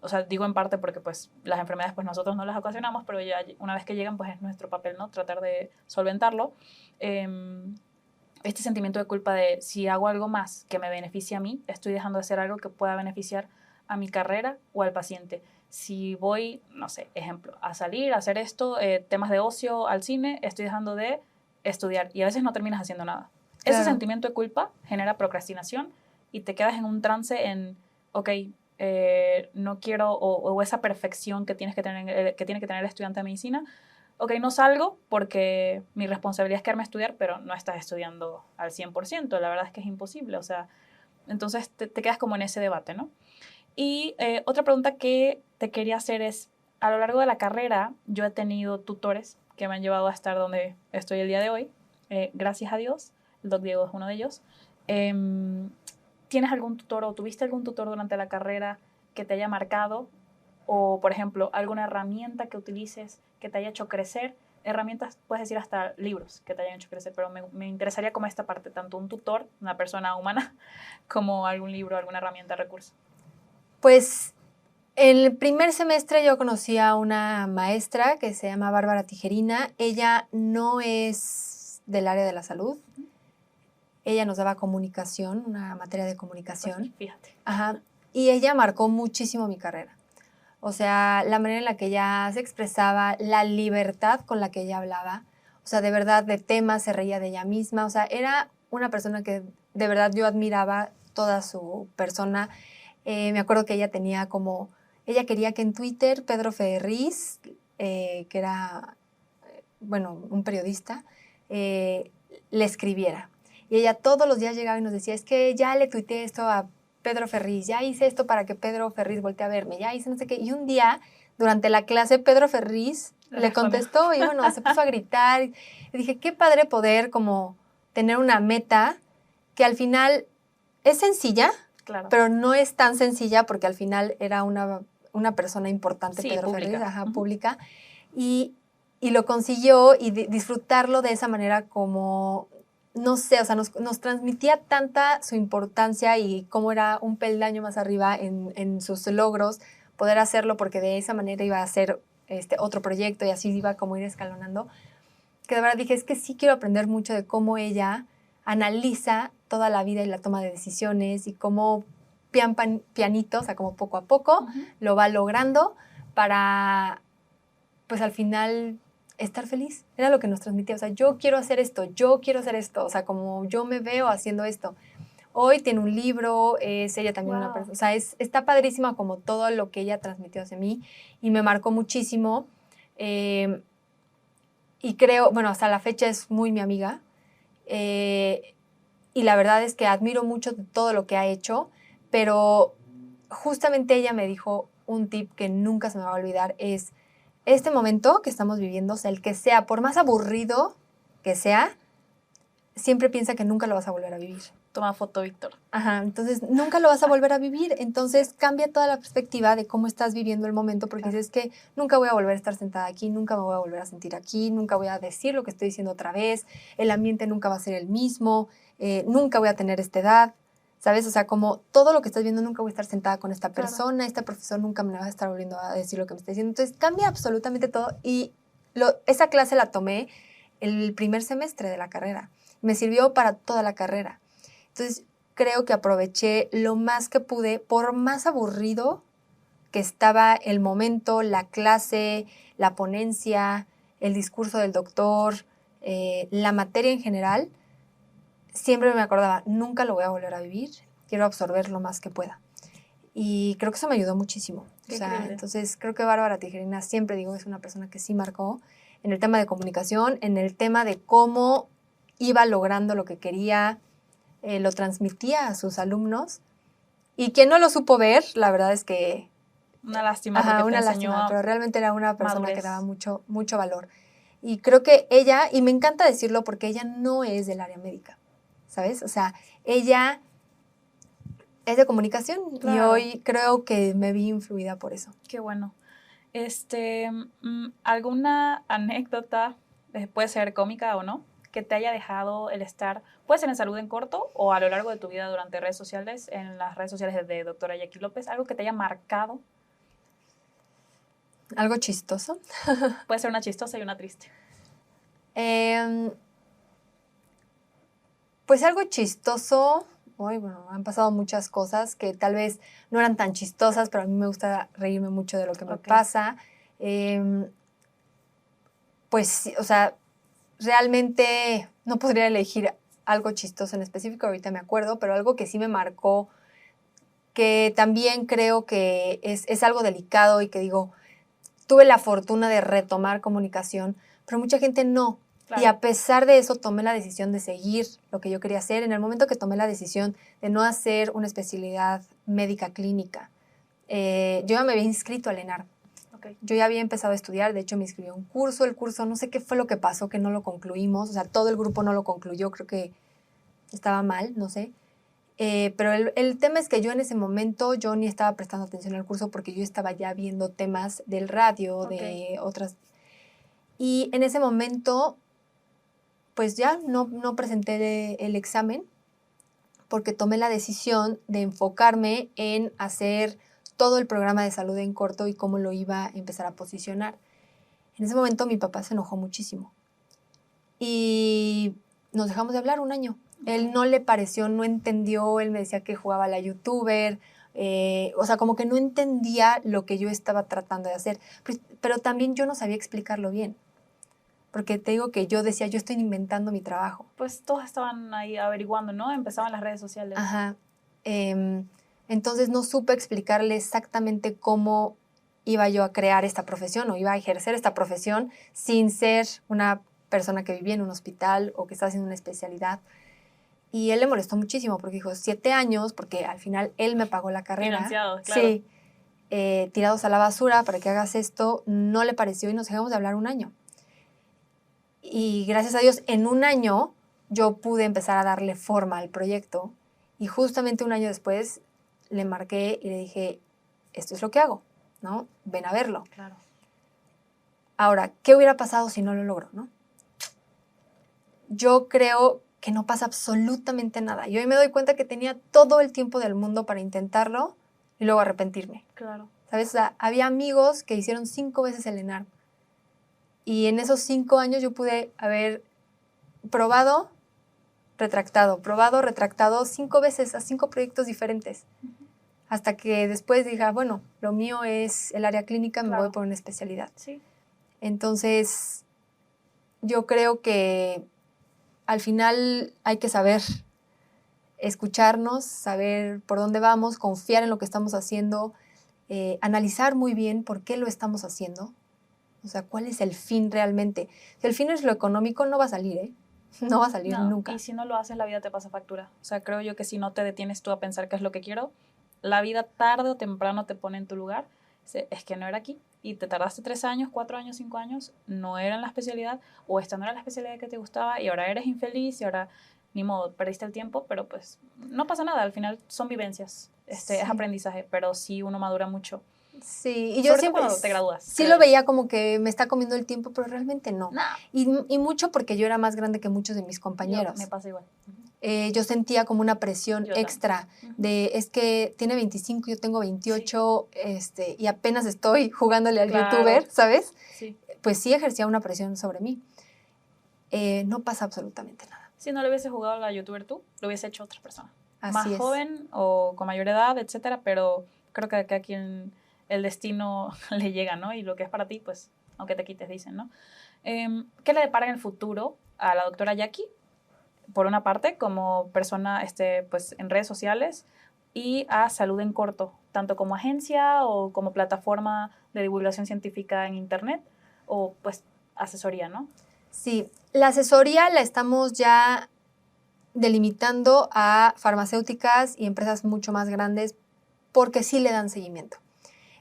O sea, digo en parte porque pues las enfermedades pues nosotros no las ocasionamos, pero ya una vez que llegan pues es nuestro papel, ¿no? Tratar de solventarlo. Este sentimiento de culpa de si hago algo más que me beneficie a mí, estoy dejando de hacer algo que pueda beneficiar a mi carrera o al paciente. Si voy, no sé, ejemplo, a salir, a hacer esto, temas de ocio, al cine, estoy dejando de estudiar y a veces no terminas haciendo nada. Claro. Ese sentimiento de culpa genera procrastinación y te quedas en un trance en, ok, no quiero, o esa perfección que tiene que tener el estudiante de medicina, ok, no salgo porque mi responsabilidad es quedarme a estudiar, pero no estás estudiando al 100%, la verdad es que es imposible, o sea, entonces te quedas como en ese debate, ¿no? Y otra pregunta que te quería hacer es, a lo largo de la carrera yo he tenido tutores que me han llevado a estar donde estoy el día de hoy, gracias a Dios, el Doc Diego es uno de ellos. ¿Tienes algún tutor o tuviste algún tutor durante la carrera que te haya marcado? O, por ejemplo, alguna herramienta que utilices que te haya hecho crecer herramientas, puedes decir hasta libros que te hayan hecho crecer, pero me interesaría como esta parte, tanto un tutor, una persona humana, como algún libro, alguna herramienta, recurso. Pues en el primer semestre yo conocí a una maestra que se llama Bárbara Tijerina. Ella no es del área de la salud. Ella nos daba comunicación, una materia de comunicación. Pues, fíjate. Ajá. Y ella marcó muchísimo mi carrera. O sea, la manera en la que ella se expresaba, la libertad con la que ella hablaba. O sea, de verdad, de temas, se reía de ella misma. O sea, era una persona que de verdad yo admiraba toda su persona. Me acuerdo que ella tenía como... Ella quería que en Twitter Pedro Ferriz, que era, bueno, un periodista, le escribiera. Y ella todos los días llegaba y nos decía, es que ya le tuiteé esto a Pedro Ferriz, ya hice esto para que Pedro Ferriz voltee a verme, ya hice no sé qué. Y un día, durante la clase, Pedro Ferriz le contestó y bueno, se puso a gritar. Y dije, qué padre poder como tener una meta que al final es sencilla, claro, pero no es tan sencilla porque al final era una persona importante, sí, Pedro pública. Ferriz, pública, y lo consiguió y disfrutarlo de esa manera como, no sé, o sea, nos transmitía tanta su importancia y cómo era un peldaño más arriba en sus logros, poder hacerlo porque de esa manera iba a hacer otro proyecto y así iba como ir escalonando, que de verdad dije, es que sí quiero aprender mucho de cómo ella analiza toda la vida y la toma de decisiones y cómo pianito, o sea, como poco a poco, lo va logrando para, pues al final, estar feliz. Era lo que nos transmitía, o sea, yo quiero hacer esto, o sea, como yo me veo haciendo esto. Hoy tiene un libro, es ella también una persona, o sea, está padrísima como todo lo que ella transmitió hacia mí y me marcó muchísimo. Y creo, bueno, hasta la fecha es muy mi amiga. Y la verdad es que admiro mucho todo lo que ha hecho, pero justamente ella me dijo un tip que nunca se me va a olvidar, es este momento que estamos viviendo, o sea, el que sea, por más aburrido que sea, siempre piensa que nunca lo vas a volver a vivir. Toma foto, Víctor. Ajá, entonces nunca lo vas a volver a vivir. Entonces cambia toda la perspectiva de cómo estás viviendo el momento, porque dices que nunca voy a volver a estar sentada aquí, nunca me voy a volver a sentir aquí, nunca voy a decir lo que estoy diciendo otra vez, el ambiente nunca va a ser el mismo, nunca voy a tener esta edad, ¿sabes? O sea, como todo lo que estás viendo, nunca voy a estar sentada con esta persona, este profesor nunca me va a estar volviendo a decir lo que me está diciendo. Entonces cambia absolutamente todo y esa clase la tomé el primer semestre de la carrera. Me sirvió para toda la carrera. Entonces, creo que aproveché lo más que pude, por más aburrido que estaba el momento, la clase, la ponencia, el discurso del doctor, la materia en general, siempre me acordaba, nunca lo voy a volver a vivir, quiero absorber lo más que pueda. Y creo que eso me ayudó muchísimo. Qué increíble. Entonces, creo que Bárbara Tijerina, siempre digo, es una persona que sí marcó en el tema de comunicación, en el tema de cómo iba logrando lo que quería, lo transmitía a sus alumnos y quien no lo supo ver, la verdad es que... Una lástima porque una te enseñó lástima, pero realmente era una persona madurez. que daba mucho, mucho valor. Y creo que ella, y me encanta decirlo porque ella no es del área médica, ¿sabes? O sea, ella es de comunicación y hoy creo que me vi influida por eso. Qué bueno. ¿Alguna anécdota, puede ser cómica o no, que te haya dejado el estar, puede ser en Salud en Corto o a lo largo de tu vida durante redes sociales, en las redes sociales de doctora Jackie López, algo que te haya marcado? ¿Algo chistoso? Puede ser una chistosa y una triste. Pues algo chistoso, bueno, han pasado muchas cosas que tal vez no eran tan chistosas, pero a mí me gusta reírme mucho de lo que me pasa. Pues, o sea, realmente no podría elegir algo chistoso en específico, ahorita me acuerdo, pero algo que sí me marcó, que también creo que es algo delicado y que digo, tuve la fortuna de retomar comunicación, pero mucha gente no. Claro. Y a pesar de eso tomé la decisión de seguir lo que yo quería hacer. En el momento que tomé la decisión de no hacer una especialidad médica clínica, yo ya me había inscrito al ENARM. Okay. Yo ya había empezado a estudiar, de hecho me inscribí a un curso, el curso no sé qué fue lo que pasó, que no lo concluimos, o sea, todo el grupo no lo concluyó, creo que estaba mal, no sé. Pero el tema es que yo en ese momento yo ni estaba prestando atención al curso porque yo estaba ya viendo temas del radio, de otras... Y en ese momento, pues ya no presenté el examen porque tomé la decisión de enfocarme en hacer todo el programa de salud en corto y cómo lo iba a empezar a posicionar. En ese momento mi papá se enojó muchísimo y nos dejamos de hablar un año. Él no le pareció, no entendió, él me decía que jugaba a la youtuber, o sea, como que no entendía lo que yo estaba tratando de hacer, pero también yo no sabía explicarlo bien, porque te digo que yo decía, yo estoy inventando mi trabajo. Pues todos estaban ahí averiguando, ¿no? Empezaban las redes sociales. Ajá. Entonces no supe explicarle exactamente cómo iba yo a crear esta profesión o iba a ejercer esta profesión sin ser una persona que vivía en un hospital o que estaba haciendo una especialidad. Y él le molestó muchísimo porque dijo, 7 años, porque al final él me pagó la carrera. Financiados, claro. Sí, tirados a la basura para que hagas esto, no le pareció y nos dejamos de hablar un año. Y gracias a Dios, en un año yo pude empezar a darle forma al proyecto y justamente un año después le marqué y le dije, esto es lo que hago, ¿no? Ven a verlo. Claro. Ahora, ¿qué hubiera pasado si no lo logro, no? Yo creo que no pasa absolutamente nada. Y hoy me doy cuenta que tenía todo el tiempo del mundo para intentarlo y luego arrepentirme. Claro. ¿Sabes? O sea, había amigos que hicieron 5 veces el ENARM. Y en esos 5 años yo pude haber probado, retractado 5 veces a 5 proyectos diferentes. Hasta que después dije, bueno, lo mío es el área clínica, me voy por una especialidad. Sí. Entonces, yo creo que al final hay que saber escucharnos, saber por dónde vamos, confiar en lo que estamos haciendo, analizar muy bien por qué lo estamos haciendo. O sea, ¿cuál es el fin realmente? Si el fin es lo económico, no va a salir, ¿eh? No va a salir nunca. Y si no lo haces, la vida te pasa factura. O sea, creo yo que si no te detienes tú a pensar qué es lo que quiero, la vida tarde o temprano te pone en tu lugar. Es que no era aquí. Y te tardaste 3 años, 4 años, 5 años, no era en la especialidad, o esta no era la especialidad que te gustaba, y ahora eres infeliz, y ahora, ni modo, perdiste el tiempo, pero pues no pasa nada. Al final son vivencias, Sí. es aprendizaje, pero sí uno madura mucho. Sí, y yo Sobre siempre todo cuando te gradúas. Sí lo veía como que me está comiendo el tiempo, pero realmente no. No. Y mucho porque yo era más grande que muchos de mis compañeros. Me pasa igual. Yo sentía como una presión Yo extra de, es que tiene 25, yo tengo 28, y apenas estoy jugándole al youtuber, ¿sabes? Sí. Pues sí ejercía una presión sobre mí. No pasa absolutamente nada. Si no le hubiese jugado a la youtuber tú, lo hubiese hecho otra persona. Así más es. Joven o con mayor edad, etcétera, pero creo que a quien el destino le llega, ¿no? Y lo que es para ti, pues, aunque te quites, dicen, ¿no? ¿Qué le depara en el futuro a la doctora Jackie? Por una parte, como persona pues, en redes sociales, y a Salud en Corto, tanto como agencia o como plataforma de divulgación científica en internet, o pues asesoría, ¿no? Sí, la asesoría la estamos ya delimitando a farmacéuticas y empresas mucho más grandes porque sí le dan seguimiento.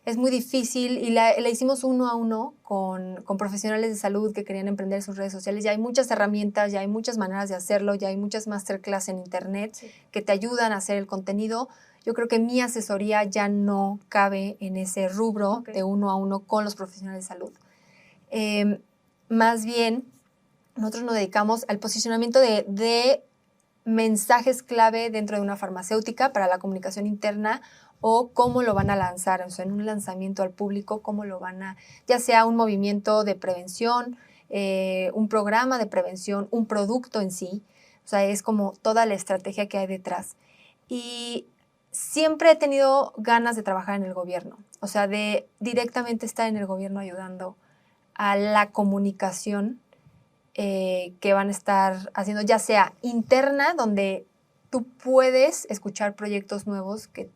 Es muy difícil y la hicimos 1 a 1 con profesionales de salud que querían emprender sus redes sociales. Ya hay muchas herramientas, ya hay muchas maneras de hacerlo, ya hay muchas masterclass en internet que te ayudan a hacer el contenido. Yo creo que mi asesoría ya no cabe en ese rubro de 1 a 1 con los profesionales de salud. Más bien, nosotros nos dedicamos al posicionamiento de mensajes clave dentro de una farmacéutica para la comunicación interna o cómo lo van a lanzar, o sea, en un lanzamiento al público, cómo lo van a, ya sea un movimiento de prevención, un programa de prevención, un producto en sí, o sea, es como toda la estrategia que hay detrás. Y siempre he tenido ganas de trabajar en el gobierno, o sea, de directamente estar en el gobierno ayudando a la comunicación que van a estar haciendo, ya sea interna, donde tú puedes escuchar proyectos nuevos que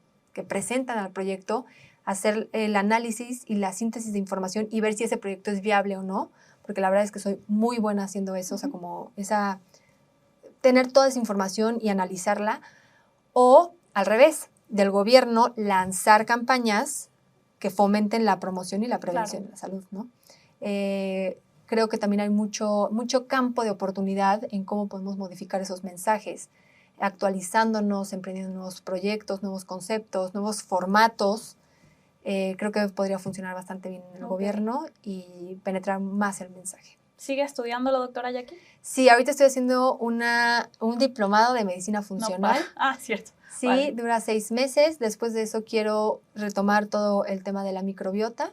presentan al proyecto, hacer el análisis y la síntesis de información y ver si ese proyecto es viable o no, porque la verdad es que soy muy buena haciendo eso, o sea, como tener toda esa información y analizarla, o al revés, del gobierno lanzar campañas que fomenten la promoción y la prevención de la salud, ¿no? Creo que también hay mucho campo de oportunidad en cómo podemos modificar esos mensajes, actualizándonos, emprendiendo nuevos proyectos, nuevos conceptos, nuevos formatos, creo que podría funcionar bastante bien en el gobierno y penetrar más el mensaje. ¿Sigue estudiando la doctora Jackie? Sí, ahorita estoy haciendo un diplomado de medicina funcional. Cierto. Sí, vale. Dura 6 meses. Después de eso quiero retomar todo el tema de la microbiota,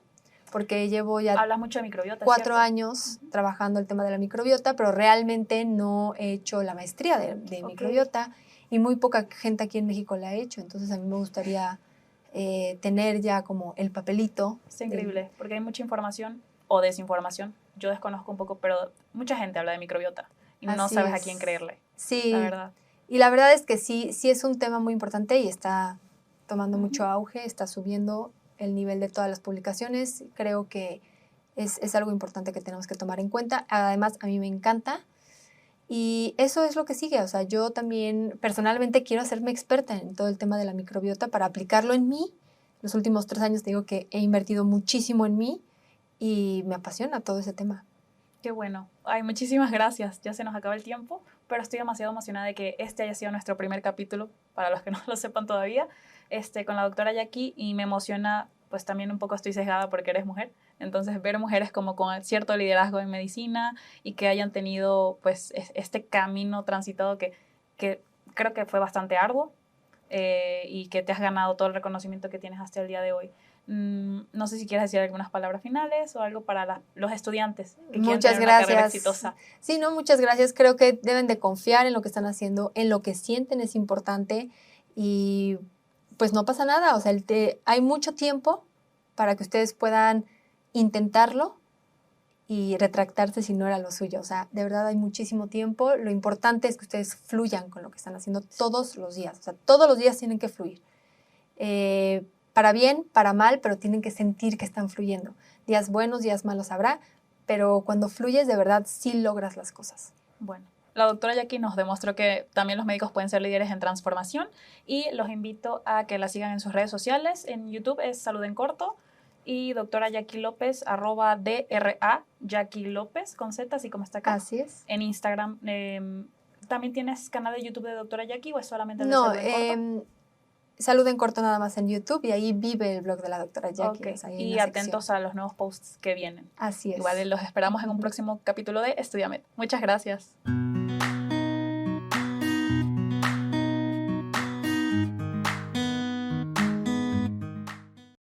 porque llevo ya Hablas mucho de microbiota, 4 años trabajando el tema de la microbiota, pero realmente no he hecho la maestría de microbiota y muy poca gente aquí en México la ha hecho. Entonces a mí me gustaría tener ya como el papelito. Es increíble, porque hay mucha información o desinformación. Yo desconozco un poco, pero mucha gente habla de microbiota y no sabes a quién creerle. Sí, la verdad. Y la verdad es que sí es un tema muy importante y está tomando mucho auge, está subiendo el nivel de todas las publicaciones. Creo que es algo importante que tenemos que tomar en cuenta. Además, a mí me encanta y eso es lo que sigue. O sea, yo también personalmente quiero hacerme experta en todo el tema de la microbiota para aplicarlo en mí. Los últimos 3 años te digo que he invertido muchísimo en mí y me apasiona todo ese tema. Qué bueno. Ay, muchísimas gracias. Ya se nos acaba el tiempo, pero estoy demasiado emocionada de que este haya sido nuestro primer capítulo, para los que no lo sepan todavía, con la doctora Jackie, y me emociona, pues también un poco estoy sesgada porque eres mujer, entonces ver mujeres como con cierto liderazgo en medicina y que hayan tenido pues este camino transitado que creo que fue bastante arduo y que te has ganado todo el reconocimiento que tienes hasta el día de hoy. No sé si quieres decir algunas palabras finales o algo para los estudiantes que quieren tener una carrera exitosa. Sí, no, muchas gracias. Creo que deben de confiar en lo que están haciendo, en lo que sienten es importante y pues no pasa nada. O sea, hay mucho tiempo para que ustedes puedan intentarlo y retractarse si no era lo suyo. O sea, de verdad hay muchísimo tiempo. Lo importante es que ustedes fluyan con lo que están haciendo todos los días. O sea, todos los días tienen que fluir. Para bien, para mal, pero tienen que sentir que están fluyendo. Días buenos, días malos habrá, pero cuando fluyes de verdad sí logras las cosas. Bueno, la doctora Jackie nos demostró que también los médicos pueden ser líderes en transformación y los invito a que la sigan en sus redes sociales. En YouTube es Salud en Corto y doctora Jackie López, @DRA Jackie López con Z, así como está acá. Así es. En Instagram. ¿También tienes canal de YouTube de doctora Jackie o es solamente el de Salud en Corto? Salud en Corto nada más en YouTube y ahí vive el blog de la doctora Jackie. Okay. Y atentos a los nuevos posts que vienen. Así es. Igual los esperamos en un próximo capítulo de Estudiamed. Muchas gracias.